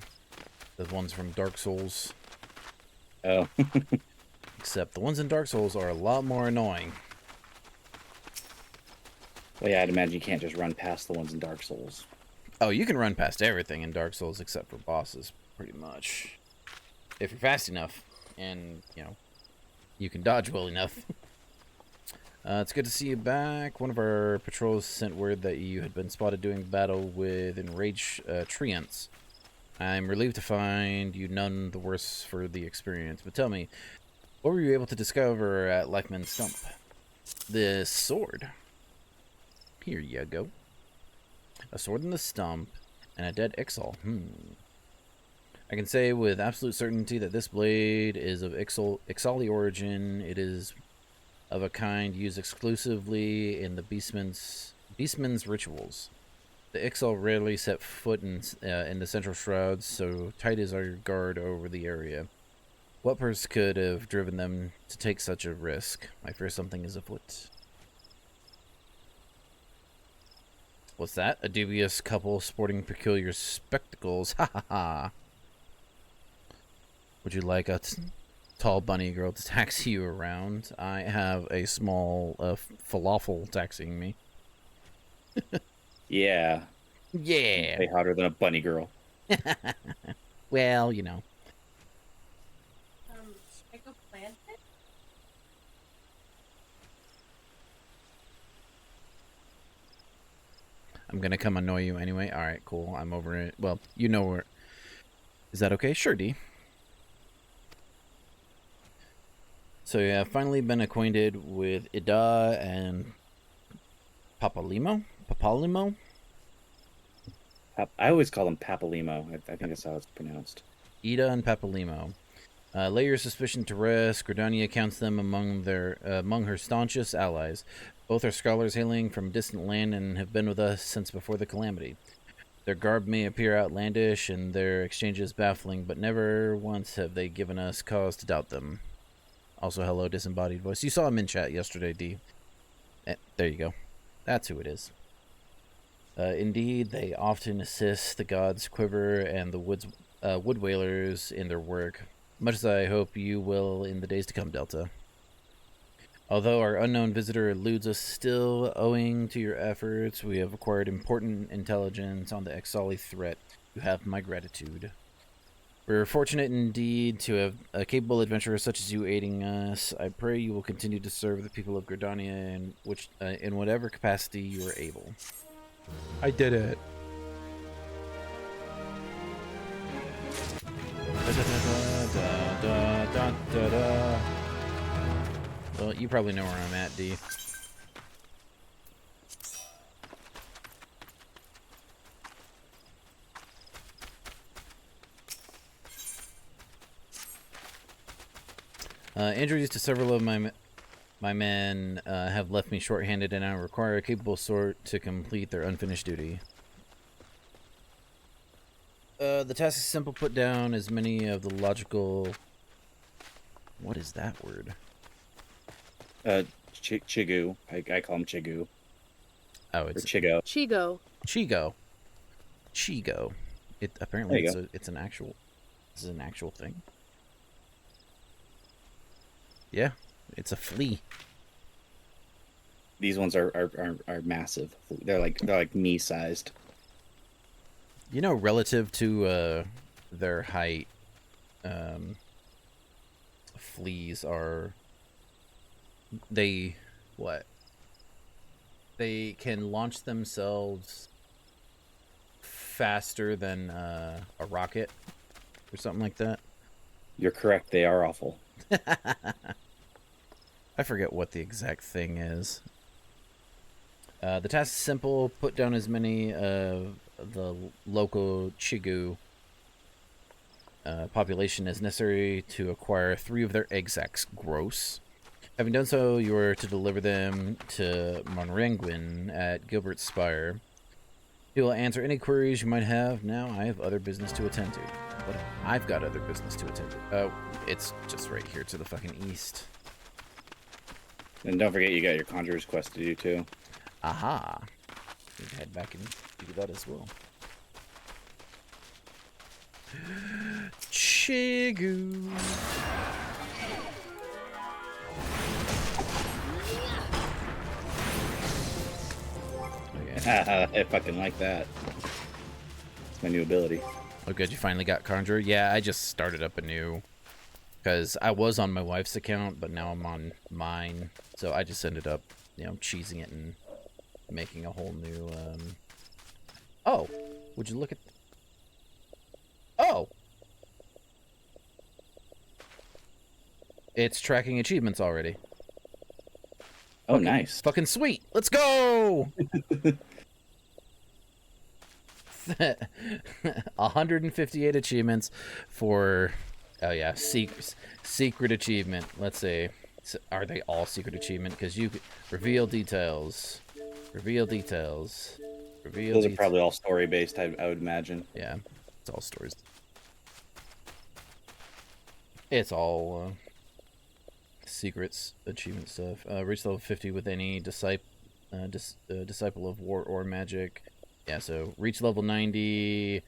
ones from Dark Souls. Oh. Except the ones in Dark Souls are a lot more annoying. Well, yeah, I'd imagine you can't just run past the ones in Dark Souls. Oh, you can run past everything in Dark Souls except for bosses, pretty much. If you're fast enough, and, you know, you can dodge well enough. It's good to see you back. One of our patrols sent word that you had been spotted doing battle with enraged treants. I'm relieved to find you none the worse for the experience. But tell me, what were you able to discover at Lachman's Stump? This sword. Here you go. A sword in the stump and a dead Ixal. I can say with absolute certainty that this blade is of Ixali origin. It is of a kind used exclusively in the Beastman's rituals. The Ixal rarely set foot in the central shrouds, so tight is our guard over the area. What purse could have driven them to take such a risk? I fear something is afoot. What's that? A dubious couple sporting peculiar spectacles. Ha ha ha. Would you like a tall bunny girl to taxi you around? I have a small falafel taxiing me. Yeah. Yeah. Way hotter than a bunny girl. Well, you know. Should I go plant it? I'm gonna come annoy you anyway. Alright, cool. I'm over it. Well, you know where. Is that okay? Sure, D. So yeah, I've finally been acquainted with Ida and Papalimo? Papalimo? I always call them Papalimo. I think that's how it's pronounced. Ida and Papalimo. Lay your suspicion to rest. Gridania counts them among her staunchest allies. Both are scholars hailing from distant land and have been with us since before the calamity. Their garb may appear outlandish and their exchanges baffling, but never once have they given us cause to doubt them. Also, hello, disembodied voice. You saw him in chat yesterday, D. There you go. That's who it is. Indeed, they often assist the gods Quiver and the Wood Whalers in their work, much as I hope you will in the days to come, Delta. Although our unknown visitor eludes us still, owing to your efforts, we have acquired important intelligence on the Ixali threat. You have my gratitude. We're fortunate indeed to have a capable adventurer such as you aiding us. I pray you will continue to serve the people of Gridania in whatever capacity you are able. I did it. Well, you probably know where I'm at, D. Injuries to several of my men have left me short-handed, and I require a capable sort to complete their unfinished duty. The task is simple. Put down as many of the logical... What is that word? Chigu. I call him Chigu. Oh, Or it's Chigo. Chigo. It apparently it's an actual... This is an actual thing. Yeah, it's a flea. These ones are massive. They're like me-sized. You know, relative to their height, fleas are... They can launch themselves faster than a rocket or something like that. You're correct. They are awful. I forget what the exact thing is. The task is simple. Put down as many of the local Chigu population as necessary to acquire 3 of their egg sacs gross. Having done so, you are to deliver them to Monrenguin at Gilbert's Spire. He will answer any queries you might have. Now, I have other business to attend to. But I've got other business to attend to. Oh, it's just right here to the fucking east. And don't forget you got your Conjurer's Quest to do, too. Aha. Need to head back and do that as well. Chigu. I fucking like that. It's my new ability. Oh, good. You finally got Conjurer? Yeah, I just started up anew. Because I was on my wife's account, but now I'm on mine. So I just ended up, cheesing it and making a whole new, Oh! Would you look at... Oh! It's tracking achievements already. Oh, nice. Fucking sweet! Let's go! 158 achievements for... Oh yeah, secret achievement. Let's see. Are they all secret achievement? Because you reveal details. Reveal details. Reveal Those are probably all story-based, I would imagine. Yeah, it's all stories. It's all secrets, achievement stuff. Reach level 50 with any disciple of war or magic. Yeah, so reach level 90.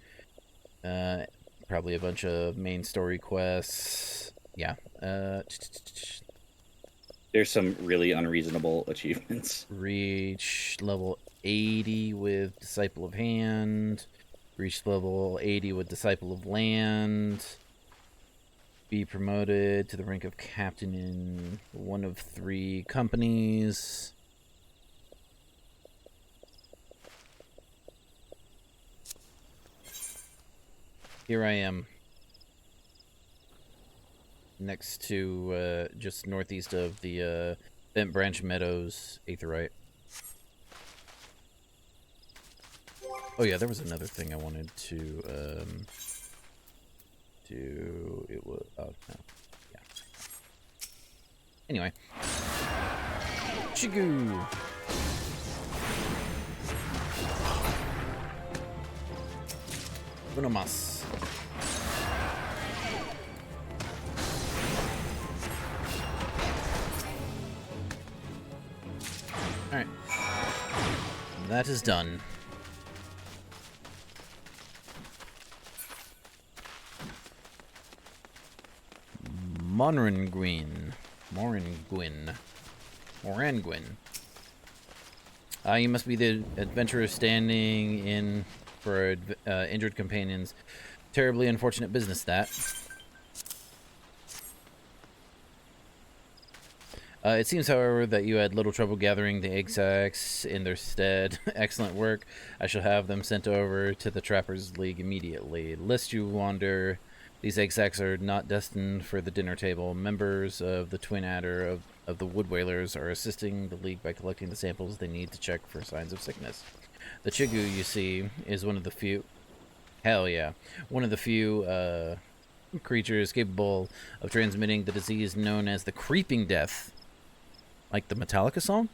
Probably a bunch of main story quests. Yeah. There's some really unreasonable achievements. Reach level 80 with Disciple of Hand. Reach level 80 with Disciple of Land. Be promoted to the rank of captain in one of 3 companies. Here I am. Next to, just northeast of the, Bent Branch Meadows Aetheryte. Oh yeah, there was another thing I wanted to, do. It was, oh, no. Yeah. Anyway. Chigu! Uno mas. Alright. That is done. Moranguin. You must be the adventurer standing in for injured companions Terribly unfortunate business, that. It seems, however, that you had little trouble gathering the egg sacs in their stead. Excellent work. I shall have them sent over to the Trappers League immediately. Lest you wonder, these egg sacs are not destined for the dinner table. Members of the Twin Adder of the Wood Whalers are assisting the League by collecting the samples they need to check for signs of sickness. The Chigu, you see, is one of the few... Hell yeah. One of the few creatures capable of transmitting the disease known as the Creeping Death. Like the Metallica song?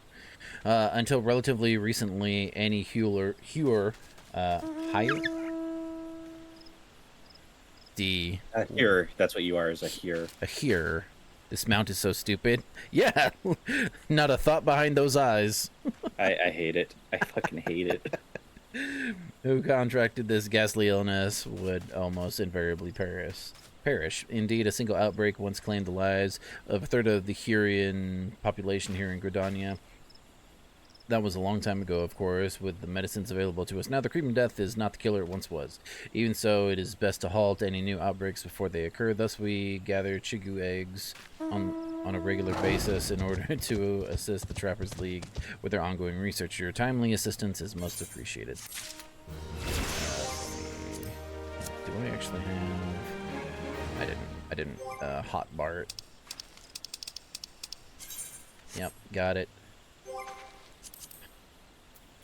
Until relatively recently, any hewer, hire? A hearer, that's what you are, is a hearer. A hearer. This mount is so stupid. Yeah, not a thought behind those eyes. I hate it. I fucking hate it. Who contracted this ghastly illness would almost invariably perish. Indeed, a single outbreak once claimed the lives of a third of the Hurrian population here in Gridania. That was a long time ago, of course, with the medicines available to us. Now, the Creeping Death is not the killer it once was. Even so, it is best to halt any new outbreaks before they occur. Thus, we gather Chigu eggs on a regular basis in order to assist the Trappers League with their ongoing research. Your timely assistance is most appreciated. Do I actually have... I didn't hotbar it. Yep, got it.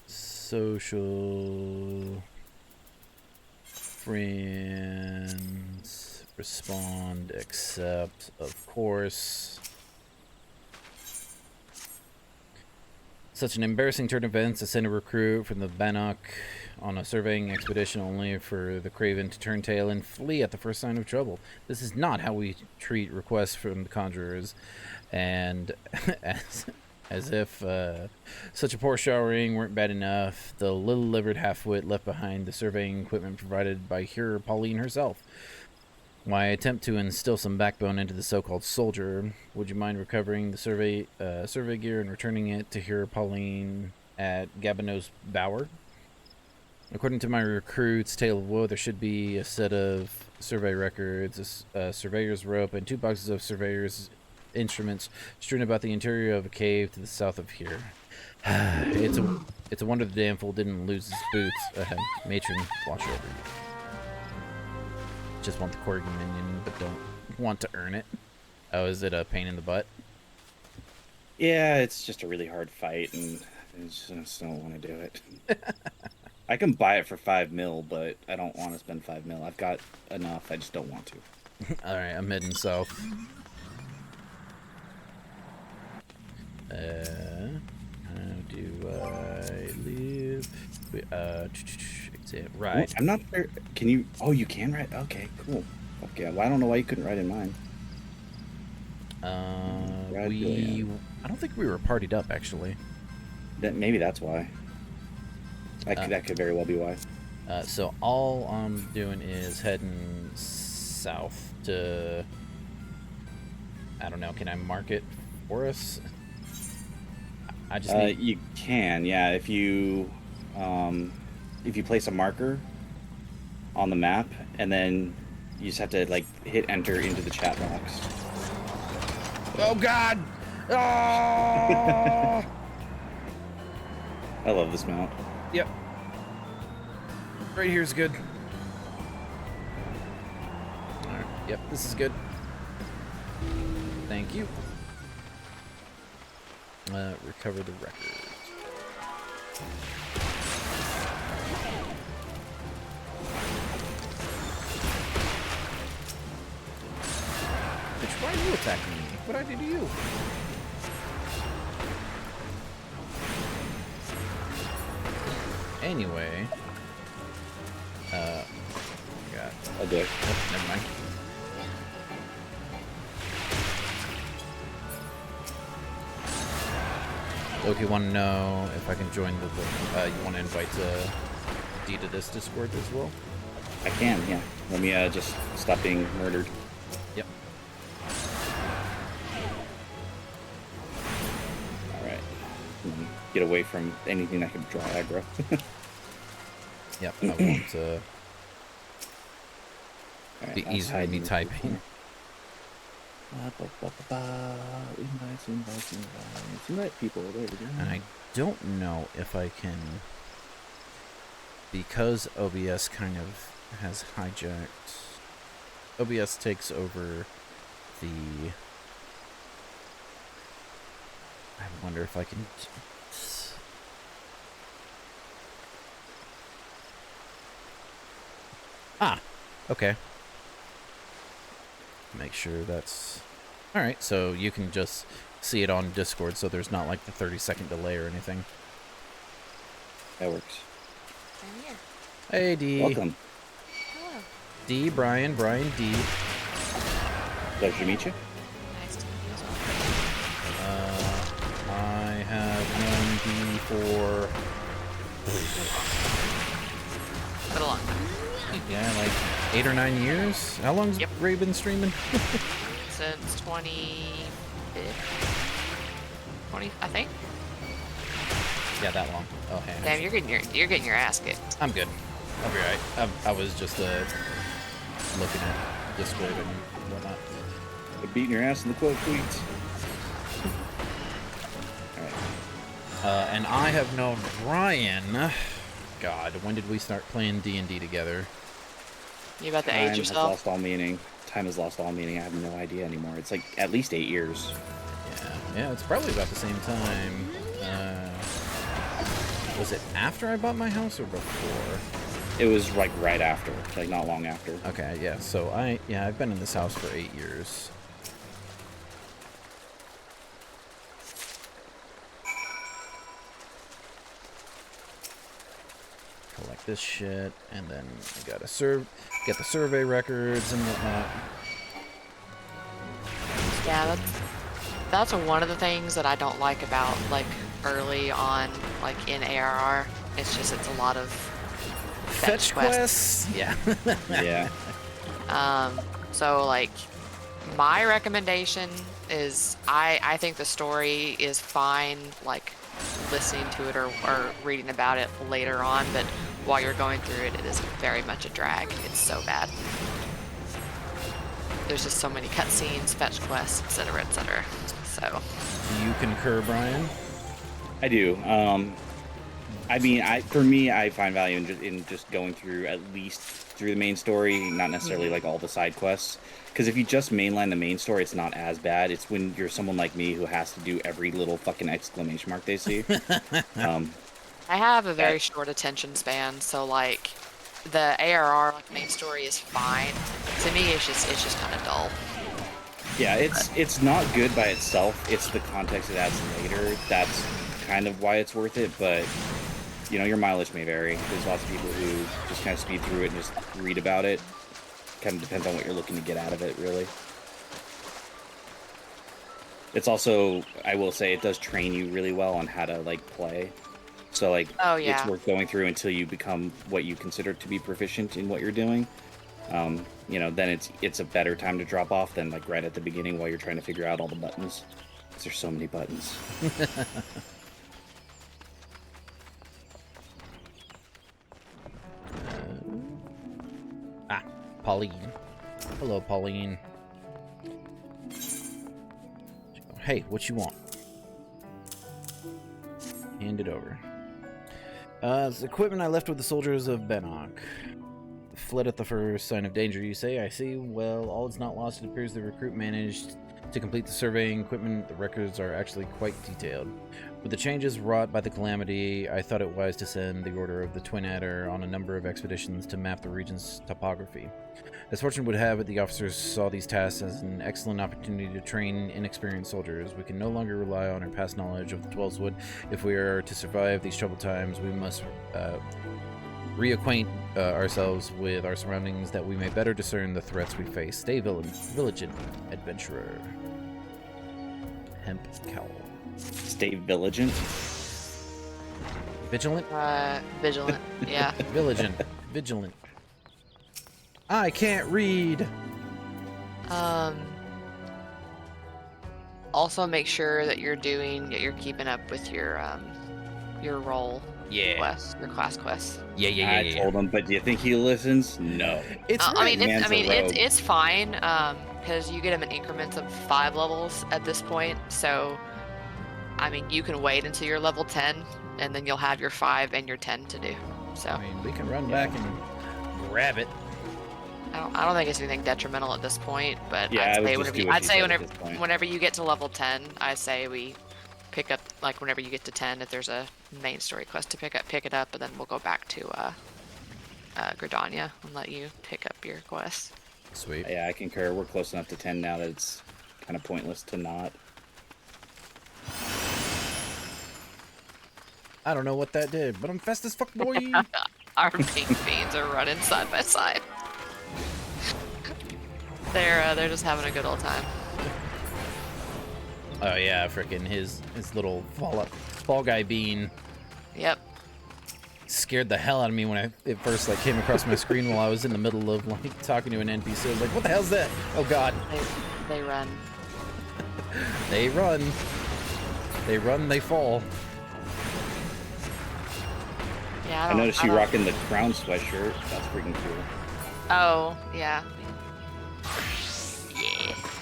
Social friends respond, accept, of course. Such an embarrassing turn of events to send a recruit from the Bannock on a surveying expedition only for the Craven to turn tail and flee at the first sign of trouble. This is not how we treat requests from the conjurers, and as if such a poor showering weren't bad enough, the little-livered half-wit left behind the surveying equipment provided by Hearer Pauline herself. Why attempt to instill some backbone into the so-called soldier? Would you mind recovering the survey gear and returning it to Hearer Pauline at Gabinot's Bower? According to my recruit's tale of woe, there should be a set of survey records, a surveyor's rope, and 2 boxes of surveyor's instruments strewn about the interior of a cave to the south of here. It's a wonder the damn fool didn't lose his boots. Matron, watch over you. Just want the Corgi minion, but don't want to earn it. Oh, is it a pain in the butt? Yeah, it's just a really hard fight, and I just don't want to do it. I can buy it for 5 mil, but I don't want to spend 5 mil. I've got enough. I just don't want to. Alright, I'm heading south. How do I live? Exit right. I'm not sure. Can you? Oh, you can write. Okay, cool. Okay, well, I don't know why you couldn't write in mine. I don't think we were partied up, actually. Maybe that's why. That could very well be why. So all I'm doing is heading south to... I don't know, can I mark it for us? I just need... You can, yeah. If you place a marker on the map, and then you just have to, like, hit enter into the chat box. Oh, God! Oh! I love this mount. Yep. Right here's good. Alright, yep, this is good. Thank you. Recover the record. Bitch, why are you attacking me? What did I do to you? Anyway. God. I did. Oh, never mind. Loki, want to know if I can join the... you want to invite D to this Discord as well? I can, yeah. Let me just stop being murdered. Yep. Alright. Get away from anything that could draw aggro. Yep, I want to... All right, Be I'll easier hide to be in the typing. Invites. Invite people. There we go. And I don't know if I can, because OBS kind of has hijacked. OBS takes over the. I wonder if I can. Ah, okay. Make sure that's all right. So you can just see it on Discord, so there's not like the 30-second delay or anything. That works. I'm here. Hey, D. Welcome. Hello. D. Brian. D. Pleasure to meet you. Nice to meet you as well. I have known D for Quite a long time. yeah, like 8 or 9 years. How long's Yep. Ray been streaming? Since 20... I think. Yeah, that long. Oh, hey. Damn, you're getting your ass kicked. I'm good. I'll be right. I was just looking at Discord and whatnot. They're beating your ass in the quote tweets. And I have known Brian. God, when did we start playing D&D together? You about to Time age has yourself? lost all meaning. Time has lost all meaning. I have no idea anymore. It's like at least 8 years. Yeah, it's probably about the same time. Was it after I bought my house or before? It was like right after, like not long after. Okay, yeah. So I've been in this house for 8 years. Collect this shit, and then I gotta get the survey records and whatnot. Yeah, that's one of the things that I don't like about like early on, like in ARR. It's a lot of fetch quests. Yeah. Yeah. So like my recommendation is I think the story is fine, like listening to it or reading about it later on, but while you're going through it, it is very much a drag. It's so bad. There's just so many cutscenes, fetch quests, etc., etc. So. Do you concur, Brian? I do. I mean, for me, I find value in just going through at least through the main story, not necessarily like all the side quests. Because if you just mainline the main story, it's not as bad. It's when you're someone like me who has to do every little fucking exclamation mark they see. I have a very short attention span, so like the ARR like main story is fine. To me, it's just kind of dull. Yeah, it's not good by itself. It's the context it adds later. That's kind of why it's worth it. But you know, your mileage may vary. There's lots of people who just kind of speed through it and just read about it. Kind of depends on what you're looking to get out of it, really. It's also, I will say, it does train you really well on how to like play. So like, Oh, yeah. it's worth going through until you become what you consider to be proficient in what you're doing. You know, then it's a better time to drop off than like right at the beginning while you're trying to figure out all the buttons. Because there's so many buttons. Pauline. Hello, Pauline. Hey, what you want? Hand it over. It's equipment I left with the soldiers of Benok. Fled at the first sign of danger, you say? I see. Well, all is not lost. It appears the recruit managed to complete the surveying equipment. The records are actually quite detailed. With the changes wrought by the calamity, I thought it wise to send the Order of the Twin Adder on a number of expeditions to map the region's topography. As fortune would have it, the officers saw these tasks as an excellent opportunity to train inexperienced soldiers. We can no longer rely on our past knowledge of the Twelveswood. If we are to survive these troubled times, we must reacquaint ourselves with our surroundings that we may better discern the threats we face. Stay vigilant, adventurer. Hemp cowl. Stay vigilant. Vigilant? Vigilant. Yeah. Vigilant. I can't read. Also make sure that you're keeping up with your role. Yeah. quest, your class quest. Yeah. I told him, but do you think he listens? No. It's I mean, Man's a rogue. it's fine, because you get them in increments of 5 levels at this point. So, I mean, you can wait until you're level 10, and then you'll have your 5 and your 10 to do. So, I mean, we can run back and grab it. I don't think it's anything detrimental at this point. But Yeah, I would just do what I'd you say said at whenever this point. whenever you get to level 10, I say we pick up, like, whenever you get to 10, if there's a main story quest to pick it up, and then we'll go back to Gridania and let you pick up your quest. Sweet. Yeah, I concur. We're close enough to 10 now that it's kind of pointless to not. I don't know what that did, but I'm fast as fuck, boy. Our pink beans are running side by side. They're just having a good old time. Oh yeah, frickin' his little fall guy bean Yep. scared the hell out of me when it first like came across my screen while I was in the middle of like talking to an NPC. I was like, what the hell's that? Oh god. They run. They run. They run, they fall. Yeah. I noticed you rocking the crown sweatshirt. That's freaking cool. Oh, yeah.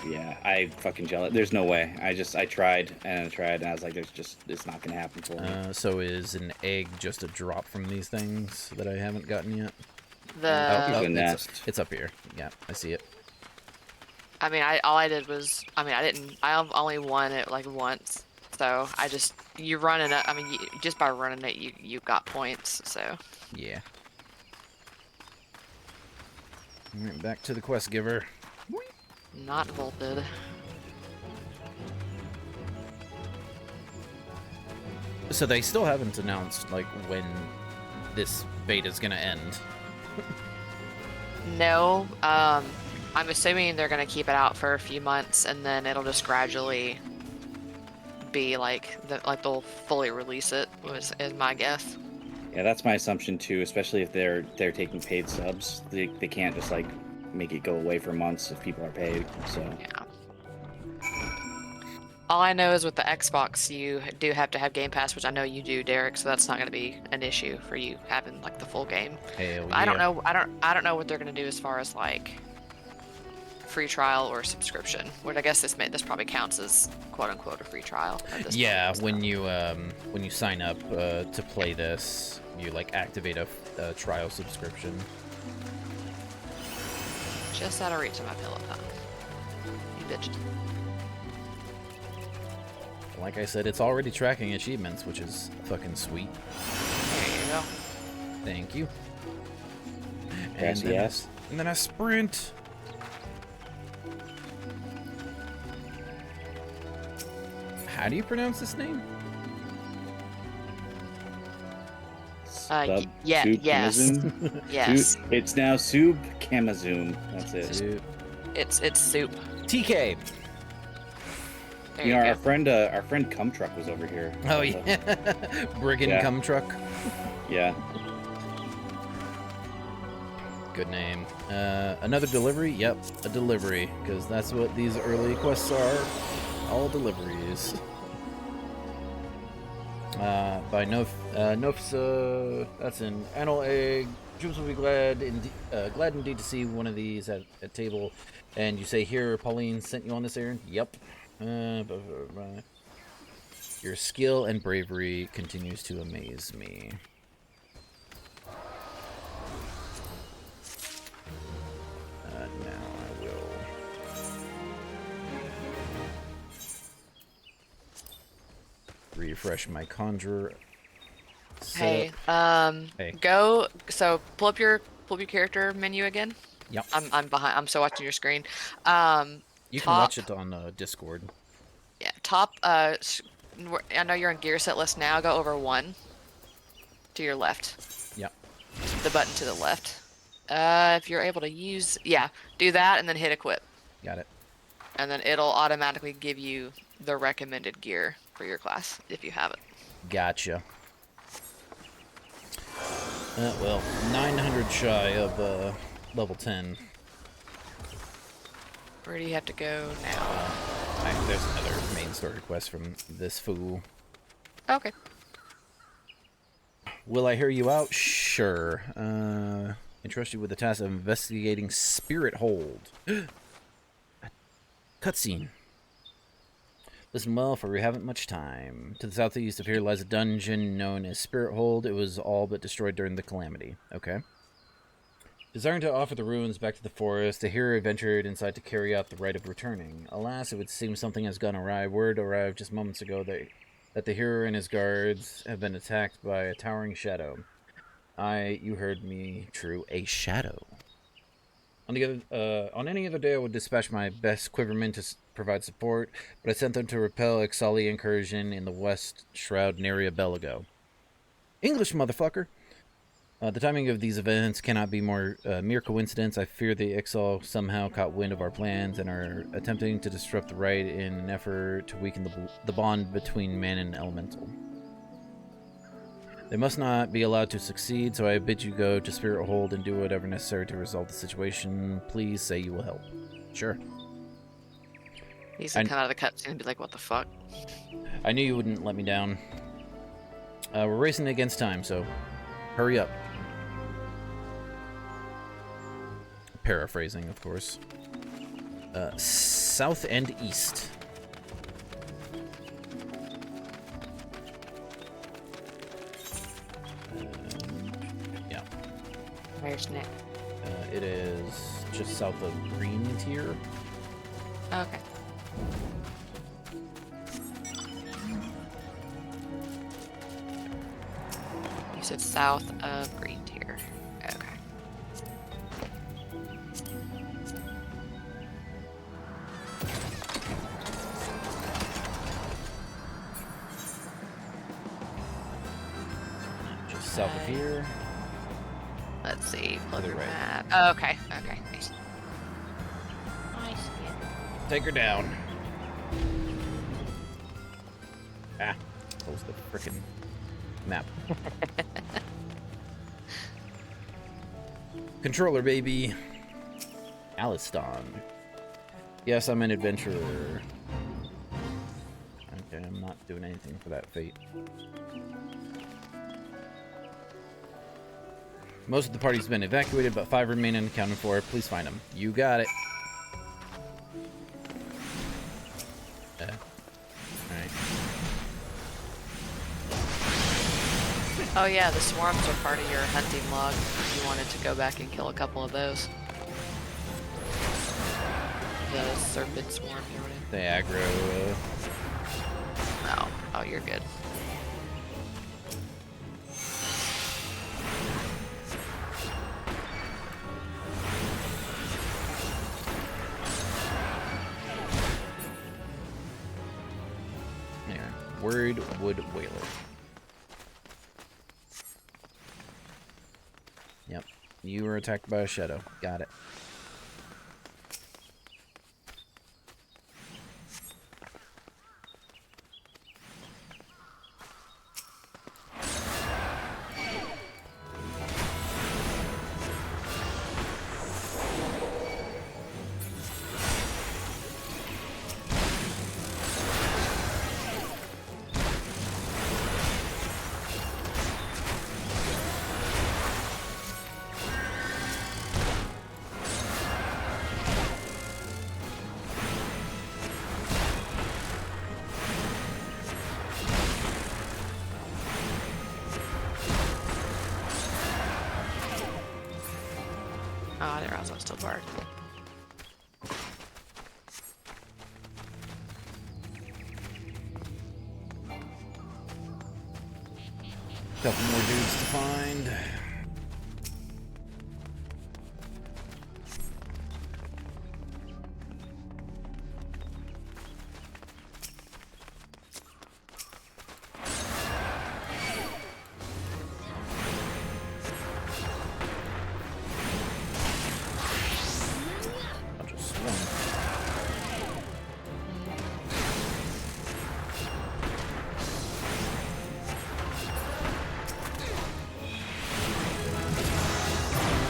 Yeah, I fucking jealous. There's no way. I tried and I was like, it's not gonna happen for me. So is an egg just a drop from these things that I haven't gotten yet? There's a nest. It's up here. Yeah, I see it. I mean, all I did was, I only won it like once. So you running it. I mean, just by running it, you got points. So. Yeah. Alright, back to the quest giver. Not vaulted. So they still haven't announced like when this beta's gonna end. No. I'm assuming they're gonna keep it out for a few months, and then it'll just gradually be like they'll fully release it. Is my guess. Yeah, that's my assumption too. Especially if they're taking paid subs, they can't just like make it go away for months if people are paid. So Yeah. All I know is with the Xbox, you do have to have Game Pass, which I know you do, Derek. So that's not going to be an issue for you having like the full game. Hell I don't yeah. know. I don't know what they're going to do as far as like free trial or subscription. Which I guess this probably counts as quote unquote a free trial. At this Yeah, point, when you sign up to play this, you like activate a trial subscription. Just out of reach of my pillow, huh? You bitch. Like I said, it's already tracking achievements, which is fucking sweet. There you go. Thank you. Grassy ass. And then I sprint. How do you pronounce this name? Yeah, Sub yes. Kamazoom? Yes. It's now Sub Kamazoom. That's it. Soup. It's soup. TK. There You you know, go. our friend Cum Truck was over here. Oh yeah. Brigand Yeah. Cum Truck. Yeah. Good name. Another delivery? Yep, a delivery, because that's what these early quests are. All deliveries. By Nofsa, that's an annual egg. Jubes will be glad indeed to see one of these at table. And you say, here, Pauline sent you on this errand? Yep. Your skill and bravery continues to amaze me. Now I will. Refresh my conjurer. Hey, Hey. go. So pull up your character menu again. Yep. I'm behind. I'm still watching your screen. You can watch it on Discord. Yeah, top. I know you're on gear set list now. Go over 1 to your left. Yep. The button to the left. If you're able to use, do that and then hit equip, Got it. and then it'll automatically give you the recommended gear for your class if you have it. Gotcha. Well, 900 shy of level 10. Where do you have to go now? There's another main story quest from this fool. Okay. Will I hear you out? Sure. Entrust you with the task of investigating Spirit Hold. Cutscene. Listen well, for we haven't much time. To the southeast of here lies a dungeon known as Spirit Hold. It was all but destroyed during the calamity. Okay. Desiring to offer the ruins back to the forest, the hero ventured inside to carry out the rite of returning. Alas, it would seem something has gone awry. Word arrived just moments ago that the hero and his guards have been attacked by a towering shadow. You heard me, true, a shadow. On any other day, I would dispatch my best quivermen to provide support, but I sent them to repel Ixali incursion in the west shroud Neria Belago. English, motherfucker! The timing of these events cannot be mere coincidence. I fear the Ixal somehow caught wind of our plans and are attempting to disrupt the rite in an effort to weaken the bond between man and elemental. They must not be allowed to succeed, so I bid you go to Spirit Hold and do whatever necessary to resolve the situation. Please say you will help. Sure. He's gonna come out of the cutscene and be like, what the fuck? I knew you wouldn't let me down. We're racing against time, so hurry up. Paraphrasing, of course. South and east. Yeah. Where's Nick? It is just south of Green Tier. Okay. You said south of Green Tier. Okay. Just south of here. Let's see. Look Other at way. map. Oh, okay. Okay. Nice. Nice. Take her down. Ah, close the frickin' map. Controller, baby. Aliston. Yes, I'm an adventurer. Okay, I'm not doing anything for that fate. Most of the party's been evacuated, but 5 remain unaccounted for. Please find them. You got it. Alright. Oh yeah, the swarms are part of your hunting log. If you wanted to go back and kill a couple of those. The serpent swarm or whatever. The aggro. No. Oh, you're good. Anyway, Word Wood Whaler. Yep. You were attacked by a shadow. Got it. Oh, they're also still barred. Couple more dudes to find. Bunch of swarm.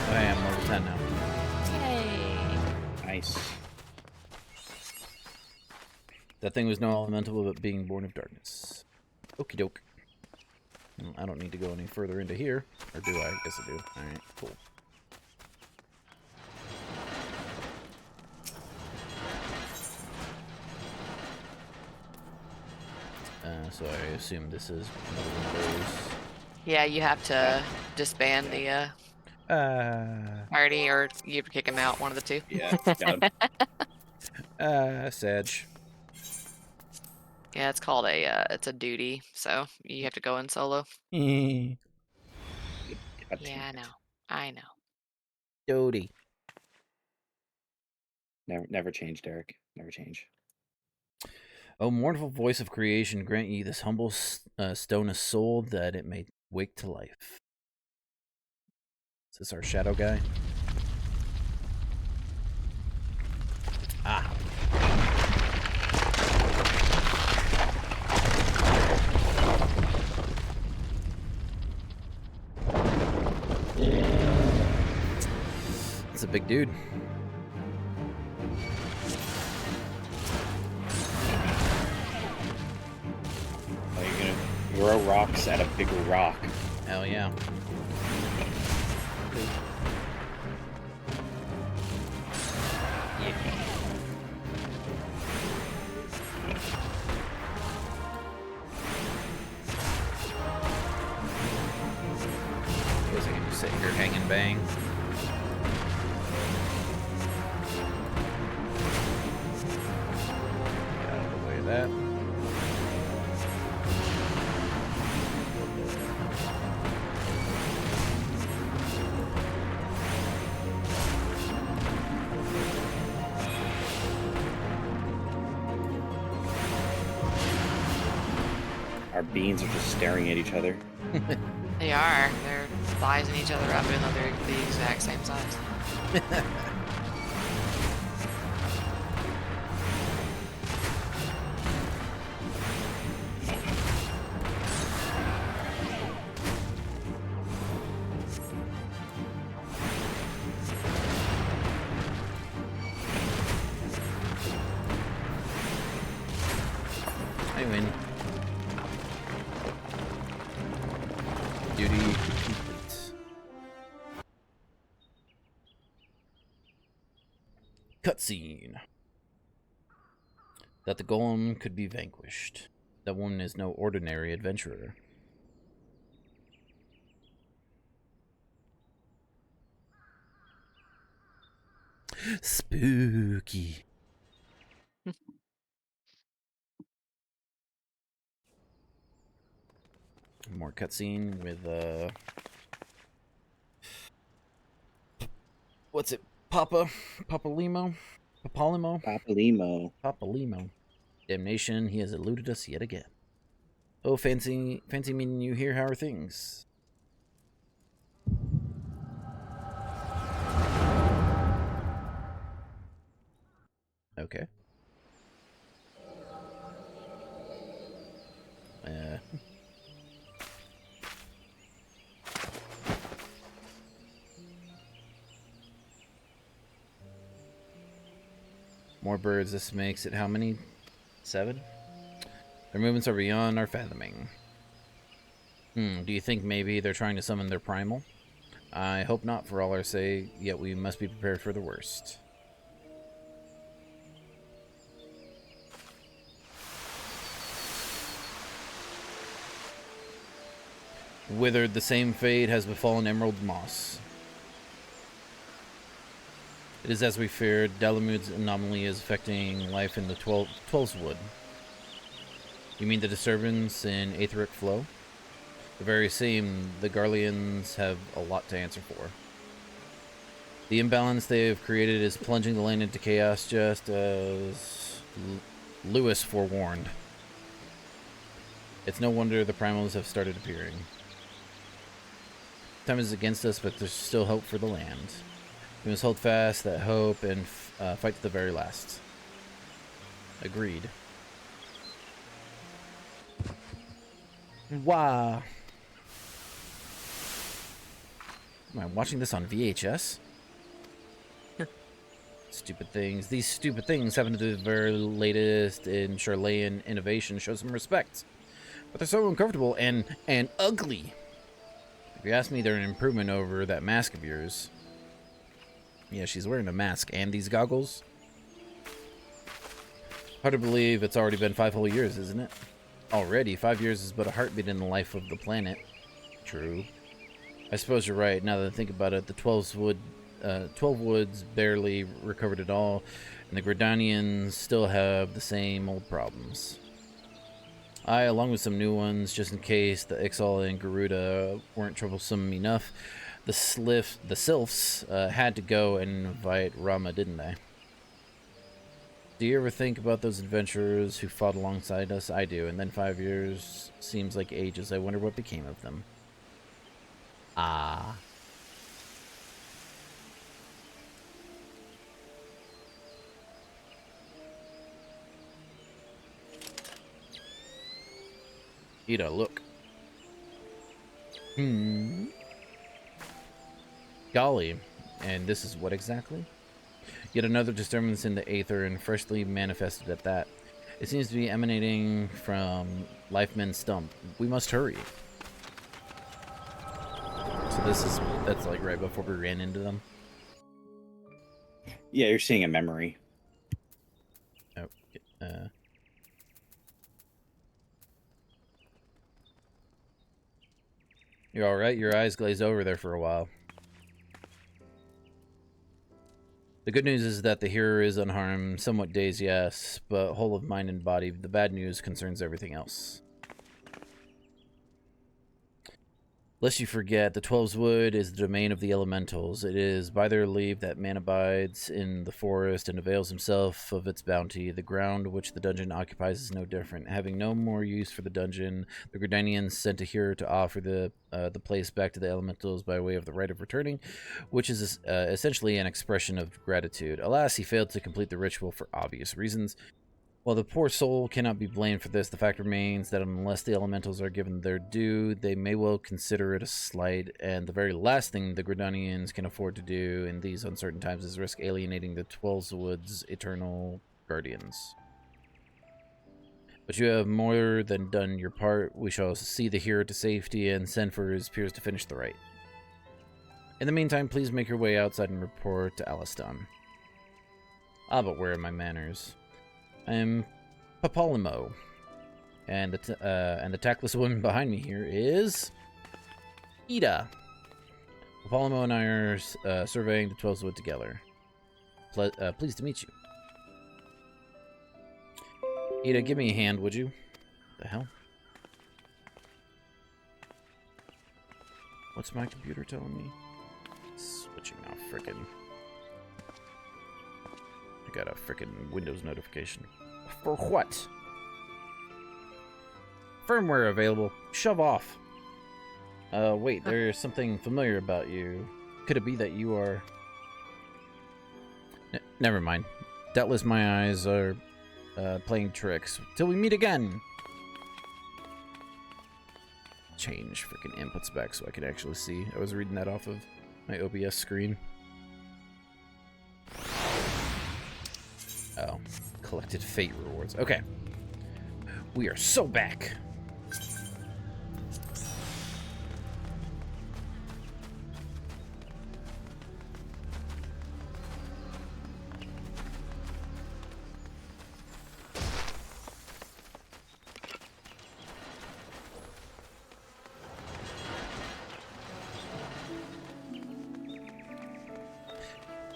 I am level 10 now. Yay! Nice. That thing was no elemental but being born of darkness. Okie doke. I don't need to go any further into here. Or do I? I guess I do. Alright, cool. So I assume this is another one of those. Yeah, you have to disband the party, or you kick him out, one of the two. Yeah, done. Sag. Yeah, it's called it's a duty, so you have to go in solo. God Yeah, damn I it. know. I know. Dodie. Never change, Derek. Never change. O mournful voice of creation, grant ye this humble stone a soul that it may wake to life. Is this our shadow guy? Ah. It's a big dude. Are you gonna throw rocks at a bigger rock? Hell yeah. Guess I can just sit here, hang and bang. Get out of the way of that. Our beans are just staring at each other. They are. They're sizing each other up, even though they're the exact same size. I win. Duty complete. Cutscene. That the golem could be vanquished. That one is no ordinary adventurer. Spooky. More cutscene with what's it? Papalimo? Papalimo. Damnation, he has eluded us yet again. Oh, fancy meeting you here. How are things? Okay. More birds. This makes it how many? 7? Their movements are beyond our fathoming. Do you think maybe they're trying to summon their primal? I hope not, for all our say, yet we must be prepared for the worst. Withered, the same fate has befallen Emerald Moss. It is as we feared. Dalamud's anomaly is affecting life in the 12's Wood. You mean the disturbance in aetheric flow? The very same. The Garleans have a lot to answer for. The imbalance they have created is plunging the land into chaos, just as Lewis forewarned. It's no wonder the primals have started appearing. Time is against us, but there's still hope for the land. We must hold fast that hope and fight to the very last. Agreed. Wow. Am I watching this on VHS? Stupid things. These stupid things happen to do the very latest in Charlayan innovation. Show some respect. But they're so uncomfortable and ugly. If you ask me, they're an improvement over that mask of yours. Yeah, she's wearing a mask and these goggles. Hard to believe it's already been 5 whole years, isn't it? Already, 5 years is but a heartbeat in the life of the planet. True. I suppose you're right. Now that I think about it, the 12 Woods barely recovered at all, and the Gridanians still have the same old problems. I, along with some new ones, just in case the Ixal and Garuda weren't troublesome enough, the Sylphs had to go and invite Rama, didn't they? Do you ever think about those adventurers who fought alongside us? I do, and then 5 years seems like ages. I wonder what became of them. Ah. Ida, look. Golly, and this is what exactly? Yet another disturbance in the aether, and freshly manifested at that. It seems to be emanating from Lifeman's stump. We must hurry. So that's like right before we ran into them. Yeah, you're seeing a memory. Oh, you're all right. Your eyes glazed over there for a while. The good news is that the hero is unharmed, somewhat dazed, yes, but whole of mind and body. The bad news concerns everything else. Lest you forget, the 12's Wood is the domain of the elementals. It is by their leave that man abides in the forest and avails himself of its bounty. The ground which the dungeon occupies is no different. Having no more use for the dungeon, the Gridanians sent a hero to offer the place back to the elementals by way of the right of returning, which is essentially an expression of gratitude. Alas, he failed to complete the ritual for obvious reasons. While the poor soul cannot be blamed for this, the fact remains that unless the elementals are given their due, they may well consider it a slight, and the very last thing the Gridanians can afford to do in these uncertain times is risk alienating the 12's Wood's eternal guardians. But you have more than done your part. We shall see the hero to safety and send for his peers to finish the rite. In the meantime, please make your way outside and report to Alistan. Ah, but where are my manners? I am Papalymo, and the tactless woman behind me here is Ida. Papalymo and I are surveying the 12's Wood together. Pleased to meet you. Ida, give me a hand, would you? The hell? What's my computer telling me? Switching off, frickin'. I got a frickin' Windows notification. For what? Firmware available. Shove off. Wait, there's something familiar about you. Could it be that you are... Never mind. Doubtless my eyes are playing tricks. Till we meet again! Change frickin' inputs back so I can actually see. I was reading that off of my OBS screen. Oh, collected fate rewards. Okay. We are so back.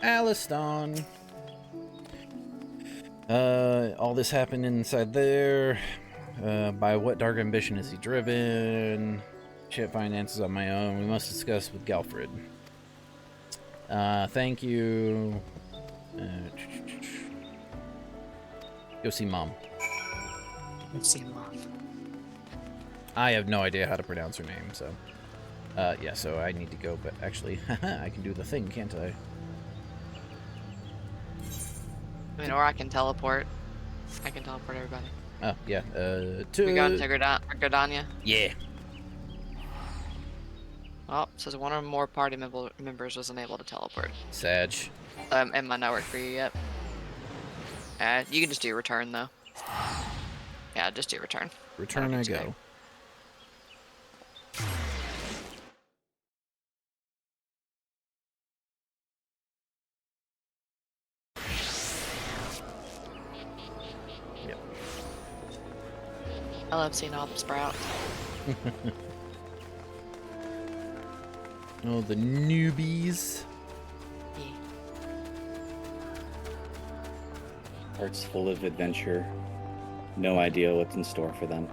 Alistan. All this happened inside there. By what dark ambition is he driven? Shit, finances on my own. We must discuss with Galfred. Thank you. Go see Mom. Go see Mom. I have no idea how to pronounce her name, so... yeah, so I need to go, but actually, I can do the thing, can't I? I mean, or I can teleport. I can teleport everybody. Oh, yeah, We got to Gridania. Yeah. Oh, says one or more party members was unable to teleport. Sag. It might not work for you yet. You can just do return, though. Yeah, just do return. Return I go. I love seeing all the sprouts. Oh, the newbies. Yeah. Hearts full of adventure. No idea what's in store for them.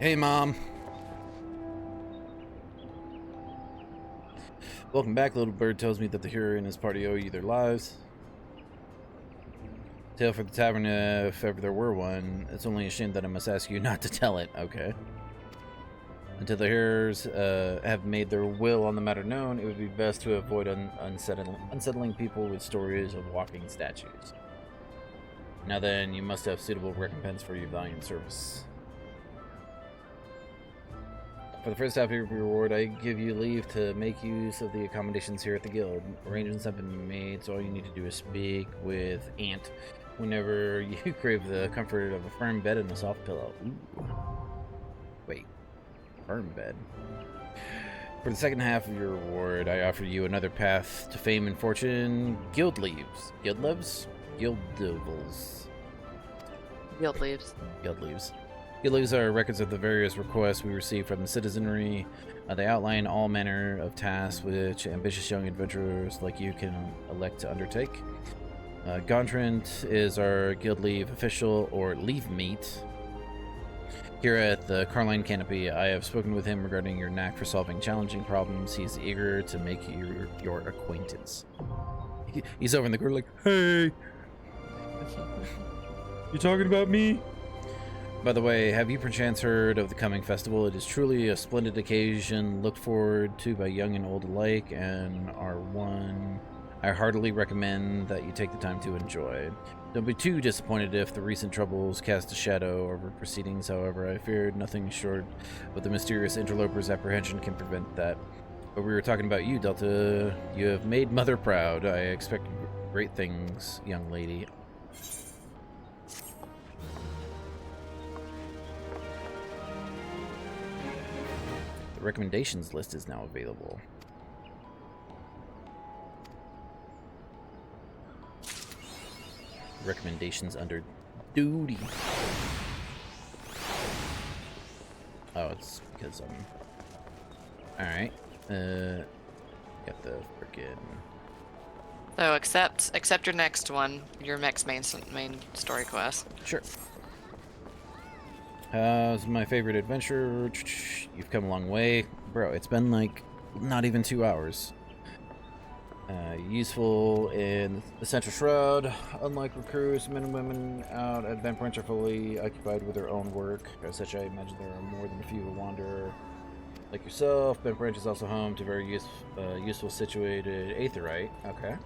Hey, Mom. Welcome back. Little bird tells me that the hero and his party owe you their lives. Tale for the tavern, if ever there were one. It's only a shame that I must ask you not to tell it. Okay. Until the hearers have made their will on the matter known, it would be best to avoid unsettling people with stories of walking statues. Now then, you must have suitable recompense for your valiant service. For the first half of your reward, I give you leave to make use of the accommodations here at the guild. Arrangements have been made, so all you need to do is speak with Aunt whenever you crave the comfort of a firm bed and a soft pillow. Ooh. Wait, firm bed. For the second half of your reward, I offer you another path to fame and fortune. Guild leaves. Guild lives? Guild devils. Guild leaves. Guild leaves. Guild leaves are records of the various requests we receive from the citizenry. They outline all manner of tasks which ambitious young adventurers like you can elect to undertake. Gontrant is our guild leave official, or leave meet. Here at the Carline Canopy, I have spoken with him regarding your knack for solving challenging problems. He's eager to make your acquaintance. He's over in the corner like, hey! You talking about me? By the way, have you perchance heard of the coming festival? It is truly a splendid occasion looked forward to by young and old alike, and are one I heartily recommend that you take the time to enjoy. Don't be too disappointed if the recent troubles cast a shadow over proceedings, however. I feared nothing short of the mysterious interloper's apprehension can prevent that. But we were talking about you, Delta. You have made Mother proud. I expect great things, young lady. The recommendations list is now available. Recommendations under duty. Oh, it's because alright. Got the frickin'. So accept your next one, your next main story quest. Sure. It's my favorite adventure. You've come a long way. Bro, it's been like not even 2 hours. Useful in the Central Shroud. Unlike recruits, men and women out at Bent Branch are fully occupied with their own work. As such, I imagine there are more than a few who wander like yourself. Bent Branch is also home to very useful situated Aetherite. Okay.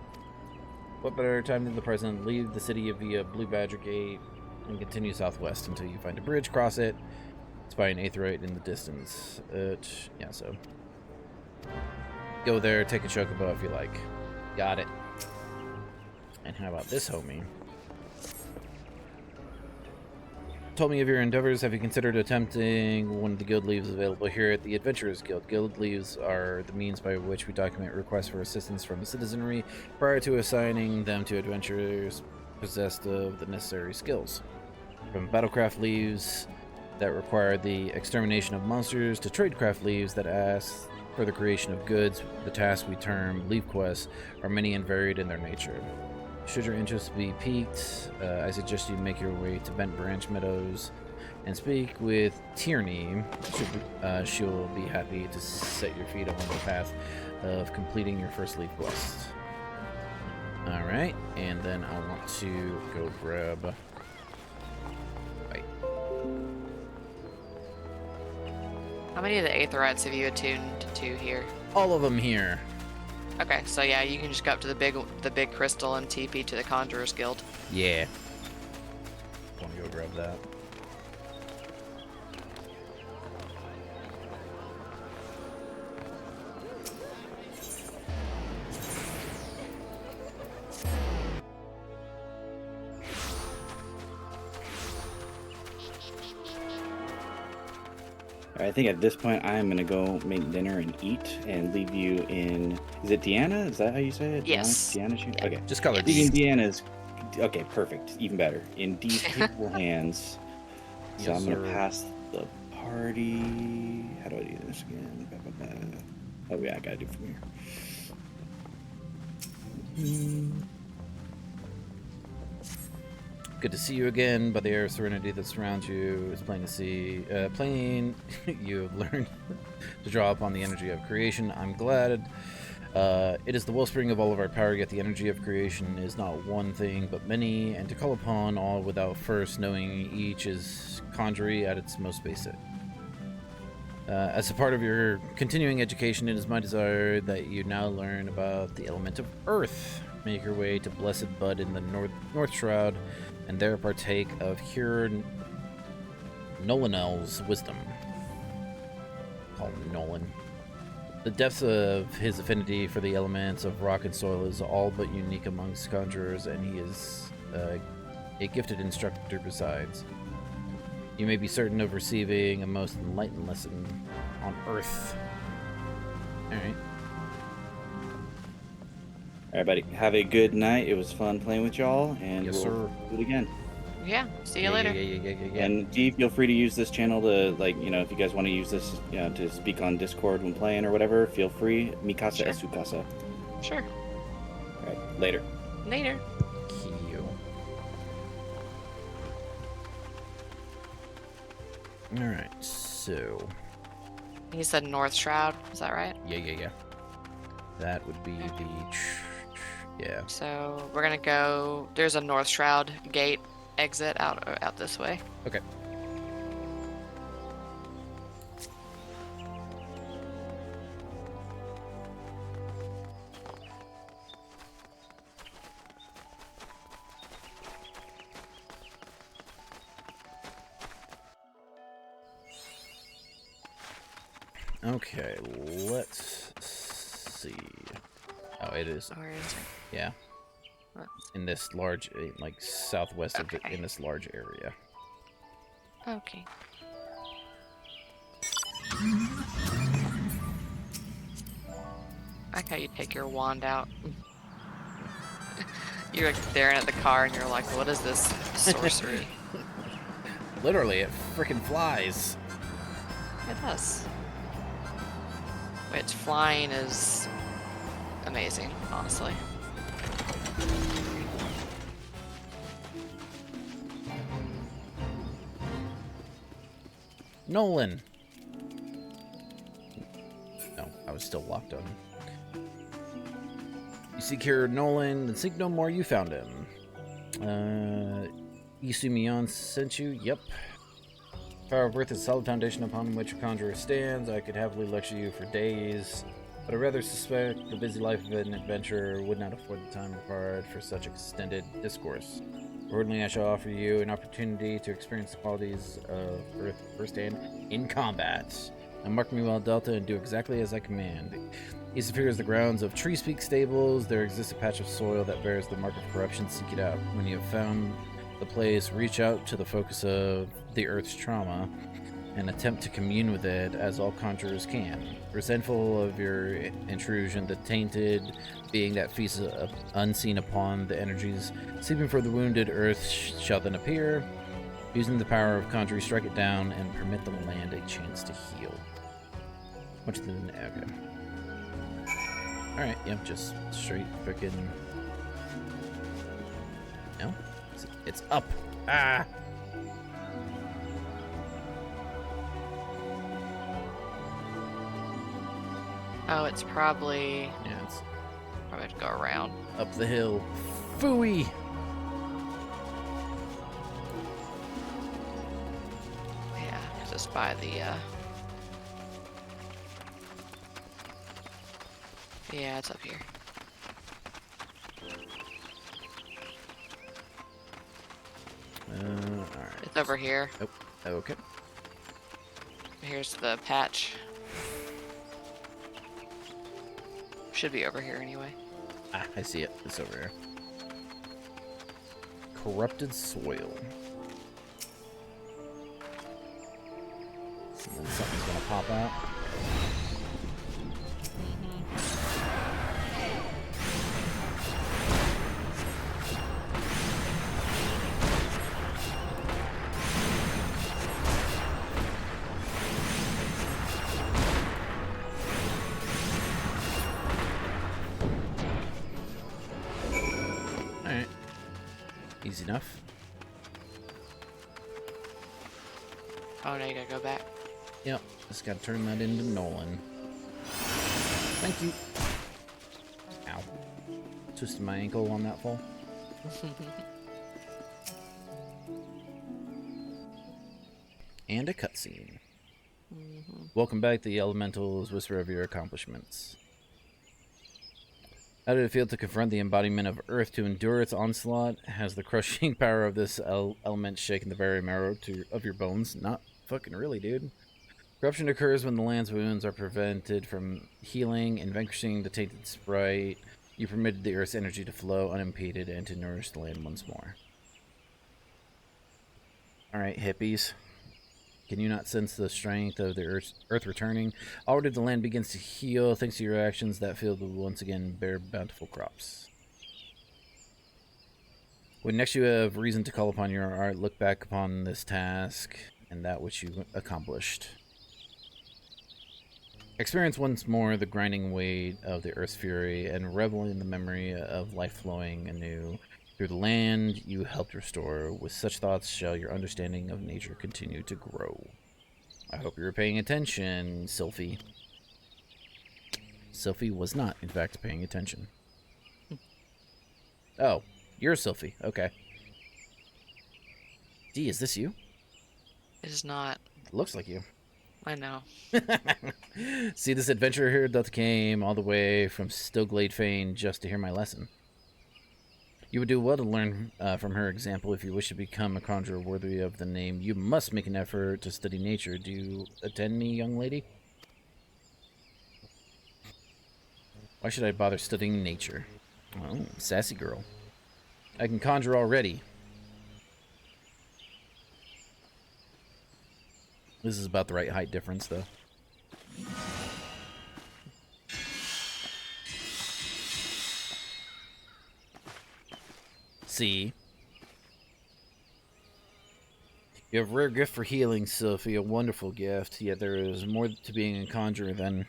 What better time than the present? Leave the city via Blue Badger Gate and continue southwest until you find a bridge, cross it, spy an Aetherite in the distance. Yeah, so go there, take a chocobo if you like. Got it. And how about this, homie? Told me of your endeavors. Have you considered attempting one of the guild leaves available here at the Adventurers Guild? Guild leaves are the means by which we document requests for assistance from the citizenry prior to assigning them to adventurers possessed of the necessary skills. From battlecraft leaves that require the extermination of monsters to tradecraft leaves that ask for the creation of goods, the tasks we term leave quests are many and varied in their nature. Should your interest be piqued, I suggest you make your way to Bent Branch Meadows and speak with Tierney. She'll be happy to set your feet on the path of completing your first leave quest. Alright, and then I want to go grab... Wait. How many of the Aetherites have you attuned to here? All of them here. Okay, so yeah, you can just go up to the big crystal and TP to the Conjurers Guild. Yeah. Want to go grab that. I think at this point I'm gonna go make dinner and eat and leave you in. Is it Deanna? Is that how you say it? Yes. Deanna. Yeah. Okay. Just call her Leaving Dee. Deanna's. Okay, perfect. Even better. In Dee's capable hands. So Yes, I'm going to sir. pass the party. How do I do this again? Oh, yeah, I got to do it from here. Good to see you again. By the air of serenity that surrounds you, it's plain to see. You have learned to draw upon the energy of creation. I'm glad. It is the wellspring of all of our power, yet the energy of creation is not one thing, but many, and to call upon all without first knowing each is conjury at its most basic. As a part of your continuing education, it is my desire that you now learn about the element of earth. Make your way to Blessed Bud in the North Shroud, and there partake of Cure Nolanel's wisdom. Call him Nolan. The depth of his affinity for the elements of rock and soil is all but unique amongst conjurers, and he is a gifted instructor besides. You may be certain of receiving a most enlightened lesson on Earth. Alright. All right, buddy. Have a good night. It was fun playing with y'all, and Yes, we'll sir. do it again. Yeah. See you later. Yeah. And Dee, feel free to use this channel to, like, you know, if you guys want to use this, you know, to speak on Discord when playing or whatever, feel free. Mikasa Sure. es su casa. Sure. All right, later. Later. Cute. Alright, so... You said North Shroud. Is that right? Yeah. That would be the... Yeah. So we're gonna go. There's a North Shroud gate exit out this way. Okay. Okay, let's see. Oh, it is. Where is it? Yeah. What? In this large, like southwest of it, Okay. in this large area. Okay. I like how you take your wand out. You're like staring at the car and you're like, what is this sorcery? Literally, it freaking flies. It does. Which flying is amazing, honestly. Nolan. No, I was still locked on. You seek here, Nolan, and seek no more. You found him. Isumion sent you. Yep. Power of Earth is a solid foundation upon which a conjurer stands. I could happily lecture you for days, but I rather suspect the busy life of an adventurer would not afford the time required for such extended discourse. Accordingly, I shall offer you an opportunity to experience the qualities of Earth firsthand in combat. Now mark me well, Delta, and do exactly as I command. East of here is the grounds of Tree Speak Stables. There exists a patch of soil that bears the mark of corruption. Seek it out. When you have found the place, reach out to the focus of the Earth's trauma and attempt to commune with it as all conjurers can. Resentful of your intrusion, the tainted being that feasts unseen upon the energies sleeping for the wounded Earth shall then appear. Using the power of conjuring, strike it down and permit the land a chance to heal. Much than okay. Alright, yep, just straight frickin'. No? It's up. Ah! Oh, it's probably Yeah, it's have to go around. up the hill. Phooey! Yeah, just by the yeah, it's up here. Alright. It's over here. Oh, okay. Here's the patch. Should be over here anyway. Ah, I see it. It's over here. Corrupted soil. And then something's gonna pop out. Easy enough. Oh, now you gotta go back. Yep, just gotta turn that into Nolan. Thank you. Ow. Twisted my ankle on that fall. And a cutscene. Welcome back to the Elementals. Whisper of your accomplishments. How did it feel to confront the embodiment of Earth to endure its onslaught? Has the crushing power of this element shaken the very marrow of your bones? Not fucking really, dude. Corruption occurs when the land's wounds are prevented from healing and vanquishing the tainted sprite. You permitted the Earth's energy to flow unimpeded and to nourish the land once more. Alright, hippies. Can you not sense the strength of the Earth returning? Already the land begins to heal thanks to your actions. That field will once again bear bountiful crops. When next you have reason to call upon your art, look back upon this task and that which you accomplished. Experience once more the grinding weight of the Earth's fury and revel in the memory of life flowing anew through the land you helped restore. With such thoughts shall your understanding of nature continue to grow. I hope you were paying attention, Sylphie. Sylphie was not, in fact, paying attention. Oh, you're Sylphie. Okay. D, is this you? It is not. It looks like you. I know. See, this adventurer here that came all the way from Stillglade Fane just to hear my lesson. You would do well to learn from her example. If you wish to become a conjurer worthy of the name, you must make an effort to study nature. Do you attend me, young lady? Why should I bother studying nature? Oh, sassy girl. I can conjure already. This is about the right height difference, though. See? You have a rare gift for healing, Sophie, a wonderful gift, yet there is more to being a conjurer than...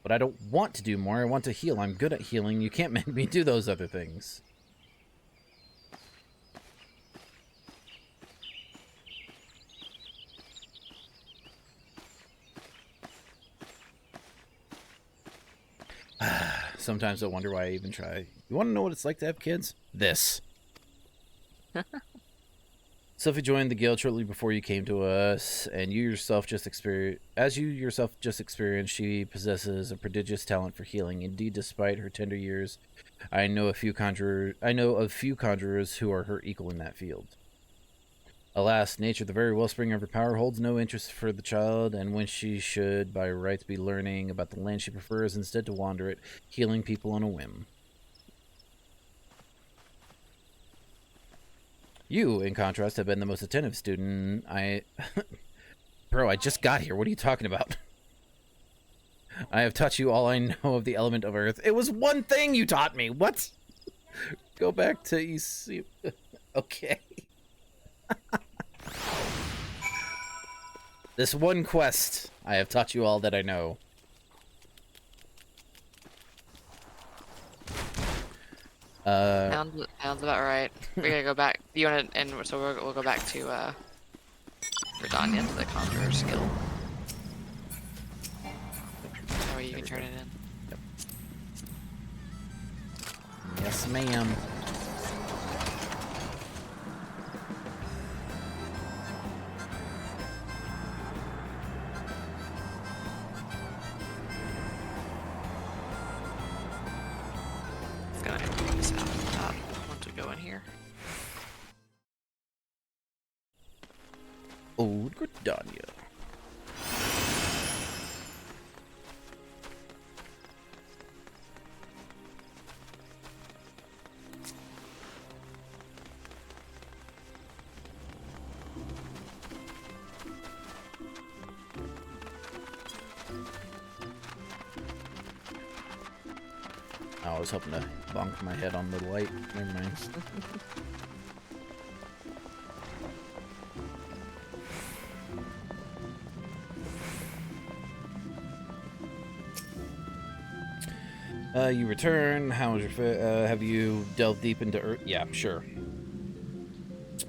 But I don't want to do more, I want to heal. I'm good at healing, you can't make me do those other things. Sometimes I wonder why I even try. You want to know what it's like to have kids? This. Sophie joined the guild shortly before you came to us, and you yourself just experienced, she possesses a prodigious talent for healing. Indeed, despite her tender years, I know of few conjurers who are her equal in that field. Alas, nature, the very wellspring of her power, holds no interest for the child, and when she should, by rights, be learning about the land she prefers instead to wander it, healing people on a whim. You, in contrast, have been the most attentive student. Bro, I just got here. What are you talking about? I have taught you all I know of the element of Earth. It was one thing you taught me. What? Go back to EC. Okay. This one quest, I have taught you all that I know. Sounds about right. We're gonna go back. You wanna, and so we'll go back to Redania to the Conjurer's Guild. That way you can turn it in. Yep. Yes, ma'am. Gonna empty this out at the top once we go in here. Old Gridania. I was hoping to bonk my head on the light. Never mind. You return. How was your have you delved deep into Earth? Yeah, sure.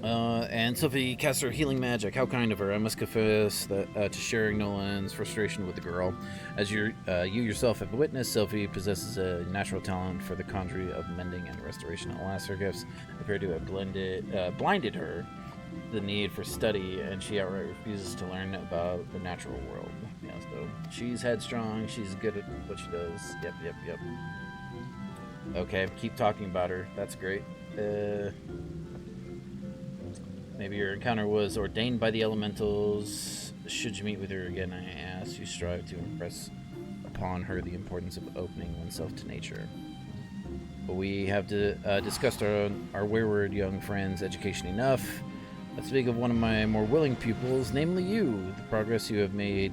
And Sophie casts her healing magic. How kind of her. I must confess that to sharing Nolan's frustration with the girl. As you yourself have witnessed, Sophie possesses a natural talent for the conjuring of mending and restoration. Alas, her gifts appear to have blinded her to the need for study, and she outright refuses to learn about the natural world. Yeah, so she's headstrong. She's good at what she does. Yep. Okay, keep talking about her. That's great. Maybe your encounter was ordained by the elementals. Should you meet with her again, I ask, you strive to impress upon her the importance of opening oneself to nature. But we have discussed our wayward young friend's education enough. Let's speak of one of my more willing pupils, namely you. The progress you have made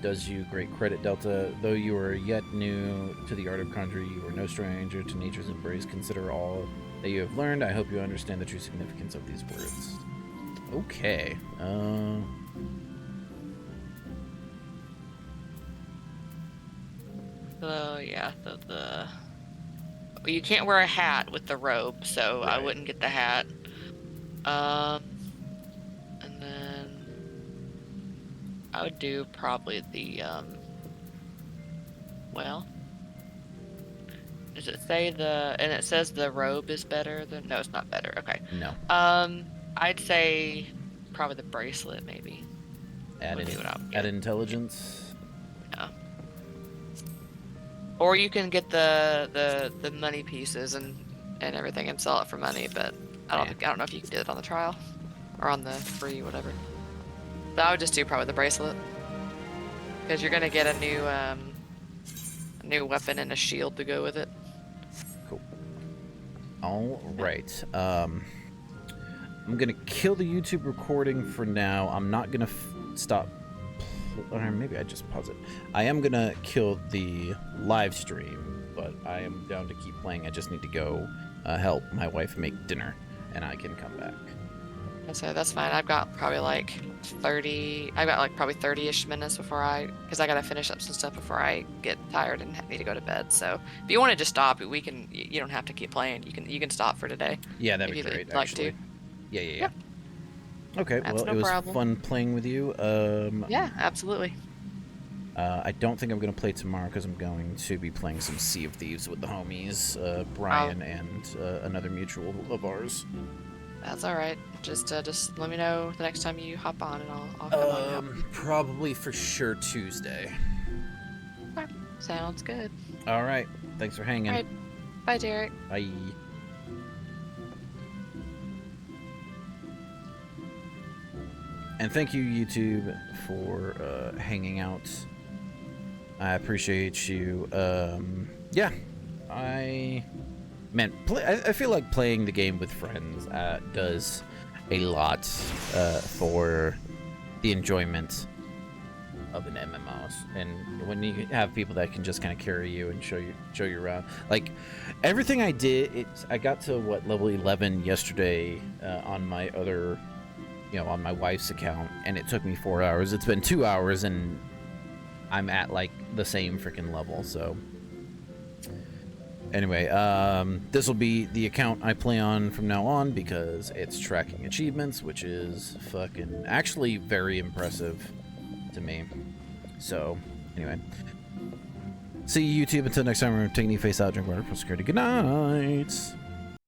does you great credit, Delta. Though you are yet new to the art of conjuring, you are no stranger to nature's embrace. Consider all that you have learned. I hope you understand the true significance of these words. Okay. Yeah, well, you can't wear a hat with the robe, so Right. I wouldn't get the hat. And then I would do probably the, well, does it say and it says the robe is better than, no, it's not better, okay. No. I'd say probably the bracelet, maybe. Add intelligence. Yeah. Or you can get the money pieces and everything and sell it for money, but I don't know if you can do it on the trial or on the free, whatever. So I would just do probably the bracelet, because you're gonna get a new weapon and a shield to go with it. Cool. All right. I'm gonna kill the YouTube recording for now. I'm not gonna stop. Or maybe I just pause it. I am gonna kill the live stream, but I am down to keep playing. I just need to go help my wife make dinner, and I can come back. So that's fine. I've got probably like 30. I've got like probably 30-ish minutes because I gotta finish up some stuff before I get tired and need to go to bed. So if you want to just stop, we can. You don't have to keep playing. You can stop for today. Yeah, that'd be if great. you'd like actually. to. Yeah. Yep. Okay. That's well, no it was problem. fun playing with you. Yeah, absolutely. I don't think I'm going to play tomorrow because I'm going to be playing some Sea of Thieves with the homies, Brian and another mutual of ours. That's all right. Just let me know the next time you hop on, and I'll come on and help. Probably for sure Tuesday. Okay. Sounds good. All right. Thanks for hanging. All right. Bye, Derek. Bye. And thank you, YouTube, for hanging out. I appreciate you. Yeah, I feel like playing the game with friends does a lot for the enjoyment of an MMO. And when you have people that can just kind of carry you and show you around, like everything I did, I got to level 11 yesterday on my other, on my wife's account, and it took me 4 hours. It's been 2 hours, and I'm at like the same freaking level. So anyway, this will be the account I play on from now on because it's tracking achievements, which is fucking actually very impressive to me. So anyway, see you, YouTube. Until next time, we're taking you face out, drink water for security. Good night.